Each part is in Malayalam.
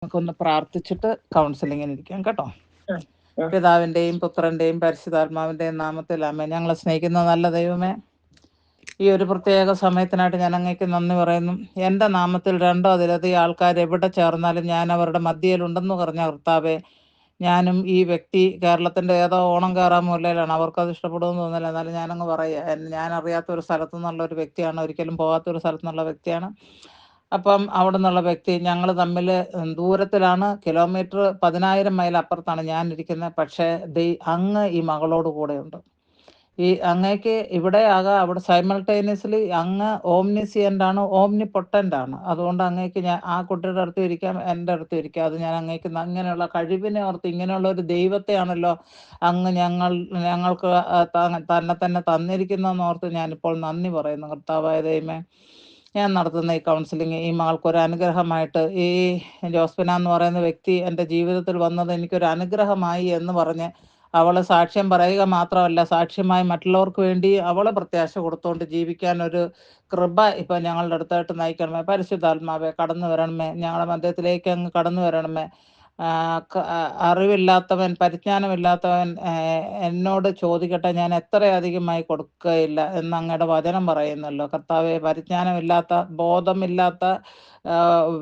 നമുക്കൊന്ന് പ്രാർത്ഥിച്ചിട്ട് കൗൺസിലിങ്ങിന് ഇരിക്കാം കേട്ടോ. ഉം, ഉം. പിതാവിൻ്റെയും പുത്രൻ്റെയും പരിശുദ്ധാത്മാവിൻ്റെയും നാമത്തിൽ ആമേൻ. ഞങ്ങളെ സ്നേഹിക്കുന്ന നല്ല ദൈവമേ, ഈ ഒരു പ്രത്യേക സമയത്തിനായിട്ട് ഞാൻ അങ്ങേക്ക് നന്ദി പറയുന്നു. എൻ്റെ നാമത്തിൽ രണ്ടോ അതിലധികം ആൾക്കാർ എവിടെ ചേർന്നാലും ഞാൻ അവരുടെ മധ്യയിലുണ്ടെന്ന് പറഞ്ഞ കർത്താവെ, ഞാനും ഈ വ്യക്തി കേരളത്തിൻ്റെ ഏതോ ഓണം കയറാൻ മൂലയിലാണ്, അവർക്കത് ഇഷ്ടപ്പെടുമെന്ന് തോന്നുന്നില്ല, എന്നാലും ഞാനങ്ങ് പറയുക, ഞാൻ അറിയാത്തൊരു സ്ഥലത്തു നിന്നുള്ള ഒരു വ്യക്തിയാണ്, ഒരിക്കലും പോകാത്തൊരു സ്ഥലത്തു നിന്നുള്ള വ്യക്തിയാണ്. അപ്പം അവിടെ നിന്നുള്ള വ്യക്തി ഞങ്ങൾ തമ്മിൽ ദൂരത്തിലാണ്, കിലോമീറ്റർ 10,000 മൈൽ അപ്പുറത്താണ് ഞാൻ ഇരിക്കുന്നത്. പക്ഷേ അങ്ങ് ഈ മകളോട് കൂടെയുണ്ട്. ഈ അങ്ങേക്ക് ഇവിടെ ആകാം, അവിടെ സൈമൾട്ടേനിയസ്ലി അങ്ങ് ഓംനിസിയൻ്റ് ആണ്, ഓംനി പൊട്ടൻ്റ് ആണ്. അതുകൊണ്ട് അങ്ങേക്ക് ഞാൻ ആ കുട്ടിയുടെ അടുത്തും ഇരിക്കാം, എൻ്റെ അടുത്തും ഇരിക്കാം. അത് ഞാൻ അങ്ങേക്ക് അങ്ങനെയുള്ള കഴിവിനെ ഓർത്ത്, ഇങ്ങനെയുള്ള ഒരു ദൈവത്തെയാണല്ലോ അങ്ങ് ഞങ്ങൾക്ക് തന്നെ തന്നിരിക്കുന്നതെന്ന് ഓർത്ത് ഞാനിപ്പോൾ നന്ദി പറയുന്നു. കർത്താവായ ദൈവമേ, ഞാൻ നടത്തുന്ന ഈ കൗൺസിലിംഗ് ഈ മകൾക്കൊരു അനുഗ്രഹമായിട്ട്, ഈ ജോസ്ഫിന എന്ന് പറയുന്ന വ്യക്തി എൻ്റെ ജീവിതത്തിൽ വന്നത് എനിക്കൊരു അനുഗ്രഹമായി എന്ന് പറഞ്ഞ് അവൾ സാക്ഷ്യം പറയുക മാത്രമല്ല, സാക്ഷ്യമായി മറ്റുള്ളവർക്ക് വേണ്ടി അവൾ പ്രത്യാശ കൊടുത്തുകൊണ്ട് ജീവിക്കാൻ ഒരു കൃപ ഇപ്പം ഞങ്ങളുടെ അടുത്തായിട്ട് നയിക്കണമേ. പരിശുദ്ധാത്മാവെ കടന്നു വരണമേ, ഞങ്ങളുടെ മധ്യത്തിലേക്ക് അങ്ങ് കടന്നു വരണമേ. അറിവില്ലാത്തവൻ, പരിജ്ഞാനമില്ലാത്തവൻ എന്നോട് ചോദിക്കട്ടെ, ഞാൻ എത്ര അധികമായി കൊടുക്കുകയില്ല എന്ന് അങ്ങയുടെ വചനം പറയുന്നല്ലോ. കർത്താവെ, പരിജ്ഞാനമില്ലാത്ത, ബോധമില്ലാത്ത,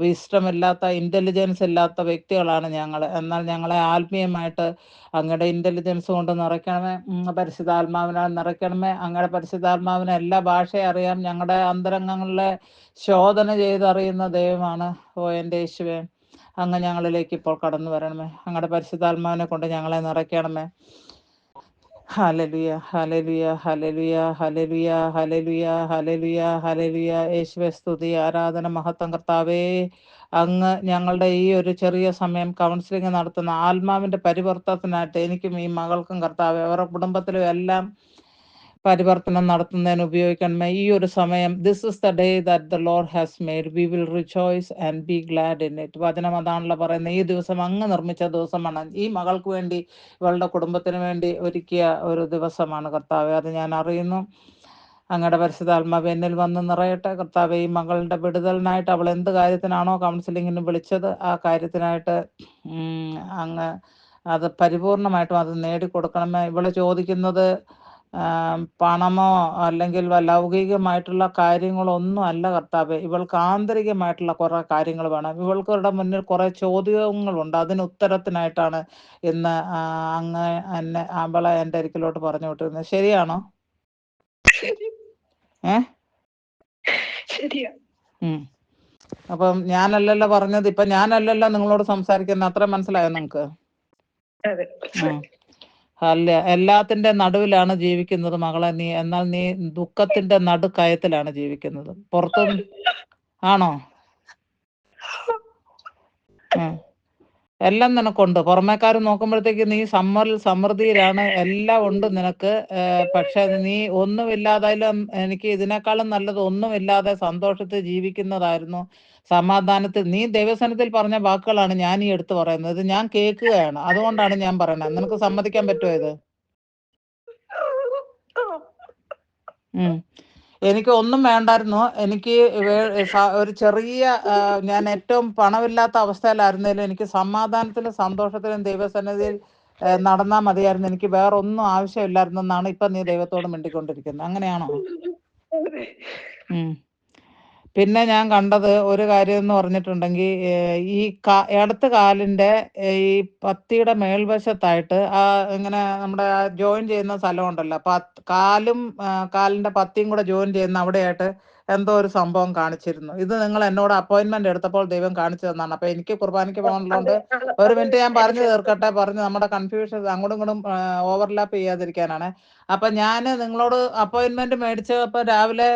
വിസ്ഡമില്ലാത്ത, ഇൻ്റലിജൻസ് ഇല്ലാത്ത വ്യക്തികളാണ് ഞങ്ങൾ. എന്നാൽ ഞങ്ങളെ ആത്മീയമായിട്ട് അങ്ങയുടെ ഇൻ്റലിജൻസ് കൊണ്ട് നിറയ്ക്കണമേ. പരിശുദ്ധാത്മാവിനാൽ നിറയ്ക്കണമേ. അങ്ങയുടെ പരിശുദ്ധാത്മാവിന് എല്ലാ ഭാഷയും അറിയാം. ഞങ്ങളുടെ അന്തരംഗങ്ങളിലെ ശോധന ചെയ്തറിയുന്ന ദൈവമാണ്. ഓ എൻ്റെ യേശുവേ, അങ്ങ് ഞങ്ങളിലേക്ക് ഇപ്പോൾ കടന്നു വരണമേ. അങ്ങയുടെ പരിശുദ്ധാത്മാവിനെ കൊണ്ട് ഞങ്ങളെ നിറയ്ക്കണമേ. Hallelujah, hallelujah, hallelujah, hallelujah, hallelujah, hallelujah, hallelujah. യേശുവേ സ്തുതി, ആരാധന, മഹത്വം. കർത്താവേ, അങ്ങ് ഞങ്ങളുടെ ഈ ഒരു ചെറിയ സമയം കൗൺസിലിംഗ് നടത്തുന്ന ആത്മാവിൻ്റെ പരിവർത്തനത്തിനായിട്ട് എനിക്കും ഈ മകൾക്കും കർത്താവേ, അവരുടെ കുടുംബത്തിലും എല്ലാം പരിവർത്തനം നടത്തുന്നതിന് ഉപയോഗിക്കണമേ. ഈ ഒരു സമയം, this is the day that the Lord has made, we will rejoice and B GLAAD in it. വചനം അതാണല്ലോ പറയുന്നത്. ഈ ദിവസം അങ്ങ് നിർമ്മിച്ച ദിവസമാണ്. ഈ മകൾക്ക് വേണ്ടി, ഇവളുടെ കുടുംബത്തിന് വേണ്ടി ഒരുക്കിയ ഒരു ദിവസമാണ് കർത്താവെ. അത് ഞാൻ അറിയുന്നു. അങ്ങയുടെ പരിശുദ്ധാത്മാവ് എന്നിൽ വന്ന് നിറയട്ടെ. കർത്താവെ, ഈ മകളുടെ വിടുതലിനായിട്ട് അവൾ എന്ത് കാര്യത്തിനാണോ കൗൺസിലിങ്ങിന് വിളിച്ചത്, ആ കാര്യത്തിനായിട്ട് അങ്ങ് അത് പരിപൂർണമായിട്ടും അത് നേടിക്കൊടുക്കണമേ. ഇവള് ചോദിക്കുന്നത് പണമോ അല്ലെങ്കിൽ ലൗകികമായിട്ടുള്ള കാര്യങ്ങളൊന്നും അല്ല കർത്താവെ. ഇവൾക്ക് ആന്തരികമായിട്ടുള്ള കുറേ കാര്യങ്ങൾ വേണം. ഇവൾക്കവരുടെ മുന്നിൽ കുറേ ചോദ്യങ്ങളുണ്ട്. അതിന് ഉത്തരത്തിനായിട്ടാണ് ഇന്ന് അങ്ങ് അവളെ എൻ്റെ അരികിലോട്ട് പറഞ്ഞു വിട്ടിരുന്നത്. ശരിയാണോ? ശരിയാ. അപ്പം ഞാനല്ലല്ലോ പറഞ്ഞത്, ഇപ്പൊ ഞാനല്ലല്ലോ നിങ്ങളോട് സംസാരിക്കുന്നത്. അത്ര മനസ്സിലായോ നിങ്ങൾക്ക്? അല്ല, എല്ലാത്തിന്റെ നടുവിലാണ് ജീവിക്കുന്നത് മകളെ നീ. എന്നാൽ നീ ദുഃഖത്തിന്റെ നടുക്കയത്തിലാണ് ജീവിക്കുന്നത്. പുറത്തു ആണോ? എല്ലാം നിനക്കുണ്ട്. പുറമേക്കാർ നോക്കുമ്പോഴത്തേക്ക് നീ സമൃദ്ധിയിലാണ്, എല്ലാം ഉണ്ട് നിനക്ക്. പക്ഷെ നീ ഒന്നുമില്ലാതായാലും എനിക്ക് ഇതിനേക്കാളും നല്ലത് ഒന്നുമില്ലാതെ സന്തോഷത്തിൽ ജീവിക്കുന്നതായിരുന്നു, സമാധാനത്തിൽ. നീ ദൈവസനത്തിൽ പറഞ്ഞ വാക്കുകളാണ് ഞാൻ ഈ എടുത്തു പറയുന്നത്. ഇത് ഞാൻ കേൾക്കുകയാണ്, അതുകൊണ്ടാണ് ഞാൻ പറയുന്നത്. നിനക്ക് സമ്മതിക്കാൻ പറ്റുമോ ഇത്? എനിക്ക് ഒന്നും വേണ്ടായിരുന്നു. എനിക്ക് ഒരു ചെറിയ, ഞാൻ ഏറ്റവും പണമില്ലാത്ത അവസ്ഥയിലായിരുന്നേലും എനിക്ക് സമാധാനത്തിലും സന്തോഷത്തിലും ദൈവസന്നിധിയിൽ നടന്നാൽ മതിയായിരുന്നു. എനിക്ക് വേറെ ഒന്നും ആവശ്യമില്ലായിരുന്നെന്നാണ് ഇപ്പൊ നീ ദൈവത്തോട് മിണ്ടിക്കൊണ്ടിരിക്കുന്നത്. അങ്ങനെയാണോ? പിന്നെ ഞാൻ കണ്ടത് ഒരു കാര്യം എന്ന് പറഞ്ഞിട്ടുണ്ടെങ്കിൽ, ഈ ഇടത്ത് കാലിൻ്റെ ഈ പത്തിയുടെ മേൽവശത്തായിട്ട് ഇങ്ങനെ നമ്മുടെ ജോയിൻ ചെയ്യുന്ന സ്ഥലമുണ്ടല്ലോ, കാലും കാലിൻ്റെ പത്തിയും കൂടെ ജോയിൻ ചെയ്യുന്ന അവിടെയായിട്ട് എന്തോ ഒരു സംഭവം കാണിച്ചിരുന്നു. ഇത് നിങ്ങൾ എന്നോട് അപ്പോയിൻമെന്റ് എടുത്തപ്പോൾ ദൈവം കാണിച്ചു തന്നാണ്. അപ്പൊ എനിക്ക് കുർബാനയ്ക്ക് പോകാനുള്ളതുകൊണ്ട് ഒരു മിനിറ്റ് ഞാൻ പറഞ്ഞു തീർക്കട്ടെ. നമ്മുടെ കൺഫ്യൂഷൻ അങ്ങോട്ടും ഇങ്ങോട്ടും ഓവർലാപ്പ് ചെയ്യാതിരിക്കാനാണ്. അപ്പൊ ഞാൻ നിങ്ങളോട് അപ്പോയിൻമെന്റ് മേടിച്ചപ്പോൾ രാവിലെ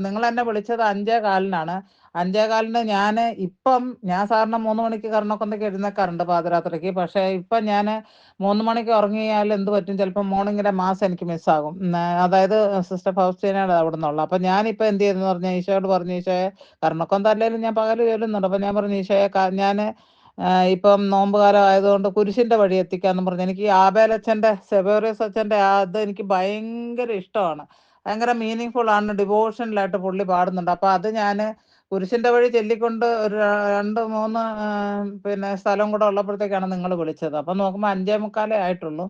നിങ്ങൾ എന്നെ വിളിച്ചത് 5:15-നാണ്. 5:15 ഞാൻ സാറിന് 3 മണിക്ക് കർണക്കൊന്നയ്ക്ക് എഴുന്നേക്കാറുണ്ട് പാതിരാത്രിക്ക്. പക്ഷേ ഇപ്പം ഞാൻ 3 മണിക്ക് ഉറങ്ങിയാൽ എന്ത് പറ്റും, ചിലപ്പോൾ മോർണിംഗിലെ മാസ് എനിക്ക് മിസ്സാകും. അതായത് സിസ്റ്റർ ഫൗസ്റ്റീനയുടെ അവിടെ നിന്നുള്ള. അപ്പം ഞാനിപ്പോൾ എന്ത് ചെയ്തെന്ന് പറഞ്ഞാൽ, ഈശോയോട് പറഞ്ഞു, ഈശോയെ, കർണക്കൊന്ത അല്ലെങ്കിലും ഞാൻ പകൽ ചൊല്ലുന്നുണ്ട്. അപ്പം ഞാൻ പറഞ്ഞു, ഈശോയെ, ഞാൻ ഇപ്പം നോമ്പുകാലം ആയതുകൊണ്ട് കുരിശിൻ്റെ വഴി എത്തിക്കാമെന്ന് പറഞ്ഞു. എനിക്ക് ഈ ആബേലച്ഛൻ്റെ, സെവേറിയസ് അച്ഛൻ്റെ അത് എനിക്ക് ഭയങ്കര ഇഷ്ടമാണ്. ഭയങ്കര മീനിങ് ഫുൾ ആണ്. ഡിവോഷണലായിട്ട് പുള്ളി പാടുന്നുണ്ട്. അപ്പോൾ അത് ഞാൻ കുരിശിന്റെ വഴി ചൊല്ലിക്കൊണ്ട് ഒരു 2, 3 പിന്നെ സ്ഥലം കൂടെ ഉള്ളപ്പോഴത്തേക്കാണ് നിങ്ങൾ വിളിച്ചത്. അപ്പം നോക്കുമ്പോൾ 5:45 ആയിട്ടുള്ളൂ.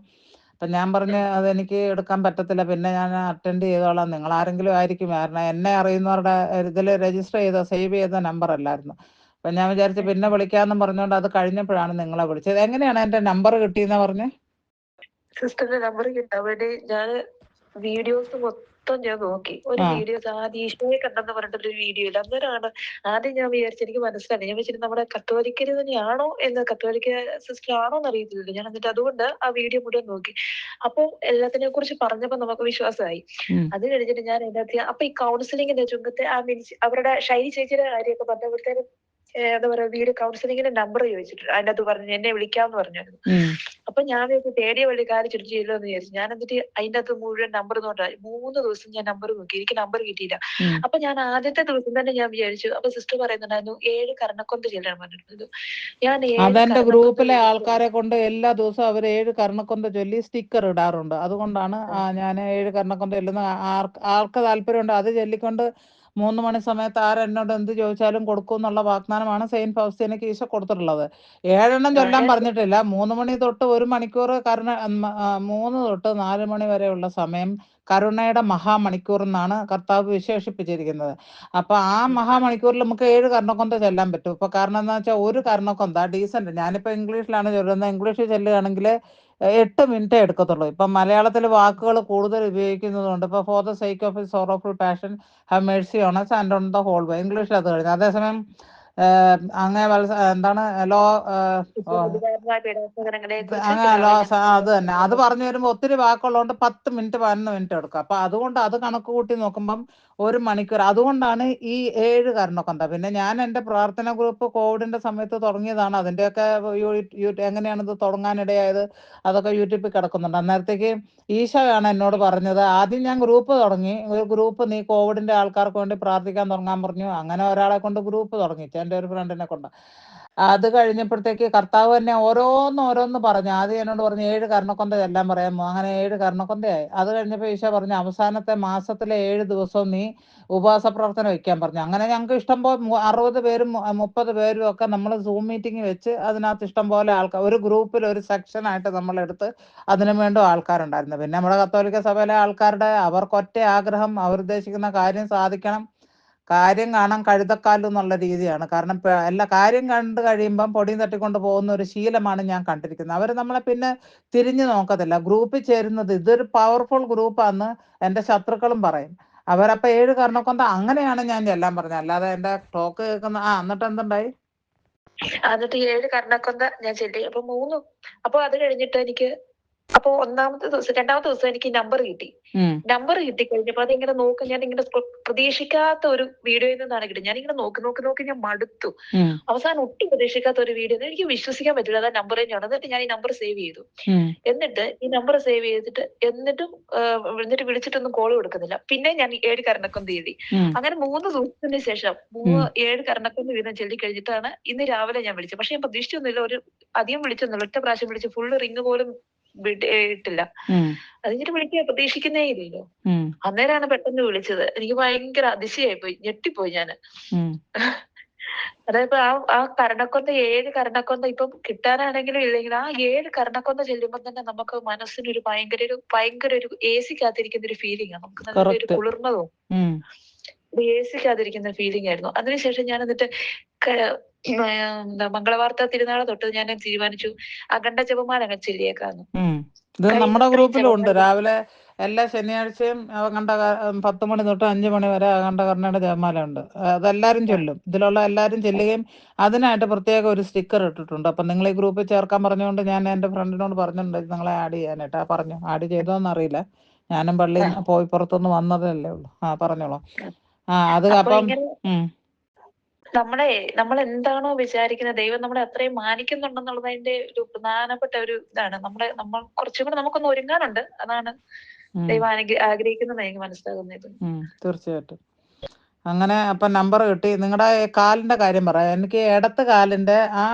അപ്പം ഞാൻ പറഞ്ഞ് അതെനിക്ക് എടുക്കാൻ പറ്റത്തില്ല, പിന്നെ ഞാൻ അറ്റൻഡ് ചെയ്തോളാം, നിങ്ങളാരെങ്കിലും ആയിരിക്കും. കാരണം എന്നെ അറിയുന്നവരുടെ ഇതിൽ രജിസ്റ്റർ ചെയ്ത സേവ് ചെയ്ത നമ്പർ അല്ലായിരുന്നു. അപ്പം ഞാൻ വിചാരിച്ചു പിന്നെ വിളിക്കാമെന്നും പറഞ്ഞുകൊണ്ട് അത് കഴിഞ്ഞപ്പോഴാണ് നിങ്ങളെ വിളിച്ചത്. എങ്ങനെയാണ് എൻ്റെ നമ്പർ കിട്ടിയെന്നാ പറഞ്ഞേ? സിസ്റ്ററിന്റെ നമ്പർ കിട്ടാൻ വേണ്ടി ഞാൻ വീഡിയോസ് മൊത്തം ഞാൻ നോക്കി. ഒരു വീഡിയോസ് ആദ്യം ഈശോയെ കണ്ടെന്ന് പറഞ്ഞിട്ടൊരു വീഡിയോ ഇല്ല. അന്നേരമാണ് ആദ്യം ഞാൻ വിചാരിച്ചു, എനിക്ക് മനസ്സിലായി, ഞാൻ വെച്ചിട്ട് നമ്മുടെ കത്തോലിക്കര് തന്നെയാണോ എന്ന്, കത്തോലിക്ക സിസ്റ്റർ ആണോ എന്ന് അറിയത്തില്ല ഞാൻ. എന്നിട്ട് അതുകൊണ്ട് ആ വീഡിയോ മുഴുവൻ നോക്കി. അപ്പൊ എല്ലാത്തിനെ കുറിച്ച് പറഞ്ഞപ്പോ നമുക്ക് വിശ്വാസമായി. അത് കഴിഞ്ഞിട്ട് ഞാൻ അതിനകത്ത് അപ്പൊ ഈ കൗൺസിലിങ്ങിന്റെ ചുങ്കത്തെ അവരുടെ ഷൈനി ചേച്ചിയുടെ കാര്യമൊക്കെ പറഞ്ഞപ്പോഴത്തേനും എന്താ പറയാ, വീഡിയോ കൗൺസിലിങ്ങിന്റെ നമ്പർ ചോദിച്ചിട്ടുണ്ട്. അതിനകത്ത് പറഞ്ഞു എന്നെ വിളിക്കാമെന്ന് പറഞ്ഞായിരുന്നു. അപ്പൊ ഞാൻ തേടിയ വഴിക്കാര് ചുറ്റിച്ചല്ലോ എന്ന് വിചാരിച്ചു. ഞാൻ എന്നിട്ട് അതിന്റെ അകത്ത് മുഴുവൻ നമ്പർ നോട്ടായി. 3 ദിവസം ഞാൻ നമ്പർ നോക്കി, എനിക്ക് നമ്പർ കിട്ടിയില്ല. അപ്പൊ ഞാൻ ആദ്യത്തെ ദിവസം തന്നെ ഞാൻ വിചാരിച്ചു, അപ്പൊ സിസ്റ്റർ പറയുന്നുണ്ടായിരുന്നു 7 കർണക്കൊന്ത് ചെല്ലാൻ പറഞ്ഞിട്ടുണ്ട്. ഞാൻ അതെന്റെ ഗ്രൂപ്പിലെ ആൾക്കാരെ കൊണ്ട് എല്ലാ ദിവസവും അവർ 7 കർണക്കൊന്ത ചൊല്ലി സ്റ്റിക്കർ ഇടാറുണ്ട്. അതുകൊണ്ടാണ് ഞാൻ 7 കർണക്കൊന്ത ചൊല്ലുന്ന. ആർക്ക് താല്പര്യമുണ്ട് അത് ചൊല്ലിക്കൊണ്ട് 3 മണി സമയത്ത് ആരെന്നോട് എന്ത് ചോദിച്ചാലും കൊടുക്കും എന്നുള്ള വാഗ്ദാനമാണ് സെയിന്റ് ഫൗസ്റ്റീനയ്ക്ക് ഈശോ കൊടുത്തിട്ടുള്ളത്. 7 ചൊല്ലാൻ പറഞ്ഞിട്ടില്ല. 3 മണി തൊട്ട് 1 മണിക്കൂർ 3 തൊട്ട് 4 മണി വരെയുള്ള സമയം കരുണയുടെ മഹാമണിക്കൂർ എന്നാണ് കർത്താവ് വിശേഷിപ്പിച്ചിരിക്കുന്നത്. അപ്പൊ ആ മഹാമണിക്കൂറിൽ നമുക്ക് 7 കർണക്കൊന്ത ചൊല്ലാൻ പറ്റും. ഇപ്പൊ കാരണം എന്താ വെച്ചാൽ ഒരു കർണക്കൊന്ത ഡീസന്റ്, ഞാനിപ്പോ ഇംഗ്ലീഷിലാണ് ചൊല്ലുന്നത്, ഇംഗ്ലീഷിൽ ചൊല്ലുകയാണെങ്കിൽ 8 മിനിറ്റേ എടുക്കത്തുള്ളൂ. ഇപ്പം മലയാളത്തിൽ വാക്കുകൾ കൂടുതൽ ഉപയോഗിക്കുന്നത് കൊണ്ട് ഇപ്പോൾ for the sake of his sorrowful passion have mercy on us and on the whole way, ഇംഗ്ലീഷിൽ അത് കഴിഞ്ഞു. അതേസമയം അങ്ങേ എന്താണ് ലോ അത് തന്നെ, അത് പറഞ്ഞു വരുമ്പോൾ ഒത്തിരി വാക്കുള്ളതുകൊണ്ട് 10 മിനിറ്റ് 11 മിനിറ്റ് എടുക്കും. അപ്പൊ അതുകൊണ്ട് അത് കണക്ക് കൂട്ടി നോക്കുമ്പം 1 മണിക്കൂർ. അതുകൊണ്ടാണ് ഈ 7 കർണക്കൊന്ത. പിന്നെ ഞാൻ എൻ്റെ പ്രാർത്ഥന ഗ്രൂപ്പ് കോവിഡിന്റെ സമയത്ത് തുടങ്ങിയതാണ്. അതിൻ്റെയൊക്കെ എങ്ങനെയാണ് ഇത് തുടങ്ങാനിടയായത് അതൊക്കെ യൂട്യൂബിൽ കിടക്കുന്നുണ്ട്. അന്നേരത്തേക്ക് ഈശോയാണ് എന്നോട് പറഞ്ഞത്, ആദ്യം ഞാൻ ഗ്രൂപ്പ് തുടങ്ങി, ഒരു ഗ്രൂപ്പ് നീ കോവിഡിന്റെ ആൾക്കാർക്ക് വേണ്ടി പ്രാർത്ഥിക്കാൻ തുടങ്ങാൻ പറഞ്ഞു. അങ്ങനെ ഒരാളെ കൊണ്ട് ഗ്രൂപ്പ് തുടങ്ങി, എൻ്റെ ഒരു ഫ്രണ്ടിനെ കൊണ്ട്. അത് കഴിഞ്ഞപ്പോഴത്തേക്ക് കർത്താവ് തന്നെ ഓരോന്ന് പറഞ്ഞു. ആദ്യം എന്നോട് പറഞ്ഞു 7 കർണക്കൊന്ത ചെല്ലാൻ പറയാമോ. അങ്ങനെ 7 കർണക്കൊന്തയായി. അത് കഴിഞ്ഞപ്പോൾ ഈശോ പറഞ്ഞു അവസാനത്തെ മാസത്തിലെ 7 ദിവസവും നീ ഉപവാസ പ്രവർത്തന വയ്ക്കാൻ പറഞ്ഞു. അങ്ങനെ ഞങ്ങൾക്ക് ഇഷ്ടം പോലെ 60 പേരും 30 പേരും ഒക്കെ നമ്മൾ സൂം മീറ്റിംഗ് വെച്ച് അതിനകത്ത് ഇഷ്ടം പോലെ ആൾക്കാർ, ഒരു ഗ്രൂപ്പിൽ ഒരു സെക്ഷനായിട്ട് നമ്മളെടുത്ത് അതിനു വേണ്ടി ആൾക്കാരുണ്ടായിരുന്നു. പിന്നെ നമ്മുടെ കത്തോലിക്ക സഭയിലെ ആൾക്കാരുടെ അവർക്കൊറ്റ ആഗ്രഹം, അവരുദ്ദേശിക്കുന്ന കാര്യം സാധിക്കണം, കാര്യം കാണാൻ കഴുതക്കാലും എന്നുള്ള രീതിയാണ്. കാരണം എല്ലാ കാര്യം കണ്ടു കഴിയുമ്പം പൊടിയും തട്ടിക്കൊണ്ട് പോകുന്ന ഒരു ശീലമാണ് ഞാൻ കണ്ടിരിക്കുന്നത്. അവർ നമ്മളെ പിന്നെ തിരിഞ്ഞു നോക്കത്തില്ല. ഗ്രൂപ്പിൽ ചേരുന്നത് ഇതൊരു പവർഫുൾ ഗ്രൂപ്പാന്ന് എൻ്റെ ശത്രുക്കളും പറയും. അവരപ്പൊ 7 കർണക്കൊന്ത അങ്ങനെയാണ് ഞാൻ ചെല്ലാൻ പറഞ്ഞത്. അല്ലാതെ എൻ്റെ ടോക്ക് കേൾക്കുന്ന എന്നിട്ട് എന്തുണ്ടായി? എന്നിട്ട് 7 കർണക്കൊന്ത ഞാൻ ചൊല്ലി. അപ്പൊ അത് കഴിഞ്ഞിട്ട് എനിക്ക് അപ്പൊ രണ്ടാമത്തെ ദിവസം എനിക്ക് നമ്പർ കിട്ടി. നമ്പർ കിട്ടിക്കഴിഞ്ഞപ്പോ അതിങ്ങനെ നോക്കും, ഞാൻ ഇങ്ങനെ പ്രതീക്ഷിക്കാത്ത ഒരു വീഡിയോയിൽ നിന്നാണ് കിട്ടി. ഞാനിങ്ങനെ നോക്കി ഞാൻ മടുത്തു. അവസാനം ഒട്ടും പ്രതീക്ഷിക്കാത്ത ഒരു വീഡിയോ, എനിക്ക് വിശ്വസിക്കാൻ പറ്റില്ല അതാ നമ്പർ തന്നെയാണ്. എന്നിട്ട് ഞാൻ ഈ നമ്പർ സേവ് ചെയ്തു. എന്നിട്ട് ഈ നമ്പർ സേവ് ചെയ്തിട്ട് എന്നിട്ട് വിളിച്ചിട്ടൊന്നും കോൾ കൊടുക്കുന്നില്ല. പിന്നെ ഞാൻ 7 കർണക്കൊന്ത എഴുതി. അങ്ങനെ 3 ദിവസത്തിന് ശേഷം 7 കർണക്കൊന്ത വീതം ചൊല്ലി കഴിഞ്ഞിട്ടാണ് ഇന്ന് രാവിലെ ഞാൻ വിളിച്ചത്. പക്ഷെ ഞാൻ പ്രതീക്ഷിച്ചൊന്നുമില്ല, അധികം വിളിച്ചൊന്നുമില്ല, ഒറ്റ പ്രാവശ്യം വിളിച്ച് ഫുള്ള് റിങ് പോലും ഇട്ടില്ല. അതിങ്ങനെ വിളിക്കുക പ്രതീക്ഷിക്കുന്നേ ഇല്ലല്ലോ. അന്നേരമാണ് പെട്ടെന്ന് വിളിച്ചത്. എനിക്ക് ഭയങ്കര അതിശയായിപ്പോയി, ഞെട്ടിപ്പോയി ഞാന്. അതായത് ആ കർണക്കൊന്ത 7 കർണക്കൊന്ത ഇപ്പം കിട്ടാനാണെങ്കിലും ഇല്ലെങ്കിലും ആ 7 കർണക്കൊന്ത ചെല്ലുമ്പോൾ തന്നെ നമുക്ക് മനസ്സിനൊരു ഭയങ്കര ഒരു ഏസിക്കകത്തിരിക്കുന്ന ഒരു ഫീലിംഗ് ആണ്. നമുക്ക് നല്ലൊരു കുളിർമ തോന്നും. ഏസിക്കകത്തിരിക്കുന്ന ഫീലിംഗ് ആയിരുന്നു. അതിനുശേഷം ഞാൻ എന്നിട്ട് മംഗളവാർത്ത തിരുനാളെ തൊട്ട് ഞാൻ തീരുമാനിച്ചു അഖണ്ഡ ജപമാല അങ്ങ് ചൊല്ലിയേക്കാന്ന്. ഇത് നമ്മുടെ ഗ്രൂപ്പിലും ഉണ്ട്. രാവിലെ എല്ലാ ശനിയാഴ്ചയും അഖണ്ഡ 10 മണി തൊട്ട് 5 മണി വരെ അഖണ്ഡ കർണയുടെ ജപമാല ഉണ്ട്. അതെല്ലാരും ചൊല്ലും. ഇതിലുള്ള എല്ലാരും ചൊല്ലുകയും അതിനായിട്ട് പ്രത്യേകം ഒരു സ്റ്റിക്കർ ഇട്ടിട്ടുണ്ട്. അപ്പൊ നിങ്ങൾ ഈ ഗ്രൂപ്പിൽ ചേർക്കാൻ പറഞ്ഞുകൊണ്ട് ഞാൻ എൻ്റെ ഫ്രണ്ടിനോട് പറഞ്ഞിട്ടുണ്ട് നിങ്ങളെ ആഡ് ചെയ്യാനായിട്ട്. പറഞ്ഞു ആഡ് ചെയ്തോന്ന് അറിയില്ല, ഞാനും പള്ളിയിൽ പോയി പുറത്തുനിന്ന് വന്നതല്ലേ ഉള്ളൂ. പറഞ്ഞോളാം. അത് അപ്പം നമ്മൾ എന്താണോ വിചാരിക്കുന്നത് ദൈവം നമ്മളെ അത്രയും മാനിക്കുന്നുണ്ടെന്നുള്ളതിന്റെ ഒരു പ്രധാനപ്പെട്ട ഒരു ഇതാണ്. നമ്മൾ കുറച്ചും കൂടെ നമുക്കൊന്ന് ഒരുങ്ങാനുണ്ട്. അതാണ് ദൈവം ആഗ്രഹിക്കുന്നത് എനിക്ക് മനസ്സിലാകുന്നത്. തീർച്ചയായിട്ടും. അങ്ങനെ അപ്പൊ നമ്പർ കിട്ടി. നിങ്ങളുടെ കാലിന്റെ കാര്യം പറയാം. എനിക്ക് ഇടത്ത് കാലിന്റെ ആ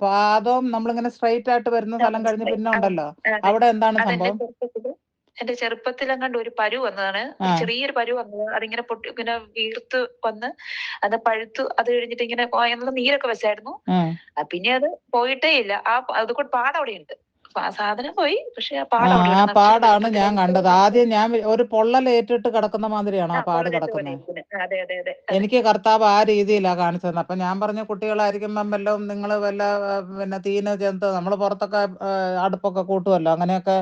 പാദവും നമ്മളിങ്ങനെ സ്ട്രൈറ്റ് ആയിട്ട് വരുന്ന സ്ഥലം കഴിഞ്ഞ് പിന്നെ ഉണ്ടല്ലോ, അവിടെ എന്താണ് സംഭവം? എന്റെ ചെറുപ്പത്തിലെങ്ങാണ്ട് ഒരു പരു വന്നതാണ്. ഒരു ചെറിയൊരു പരു വന്നത്. അതിങ്ങനെ ഇങ്ങനെ വീർത്ത് വന്ന് അത് പഴുത്തു. അത് കഴിഞ്ഞിട്ട് ഇങ്ങനെ നീരൊക്കെ വെച്ചായിരുന്നു. പിന്നെ അത് പോയിട്ടേ ഇല്ല. അതുകൊണ്ട് പാടവിടെ ഉണ്ട്. ആ സാധനം പോയി. പക്ഷെ ആ പാടാണ് ഞാൻ കണ്ടത്. ആദ്യം ഞാൻ ഒരു പൊള്ളലേറ്റിട്ട് കിടക്കുന്ന മാതിരിയാണ് ആ പാട് കിടക്കുന്നത്. എനിക്ക് കർത്താവ് ആ രീതിയിലാ കാണിച്ചത്. അപ്പൊ ഞാൻ പറഞ്ഞ കുട്ടികളായിരിക്കുമ്പം വല്ലതും നിങ്ങൾ വല്ല പിന്നെ തീന ജന്തു നമ്മൾ പുറത്തൊക്കെ അടുപ്പൊക്കെ കൂട്ടുമല്ലോ, അങ്ങനെയൊക്കെ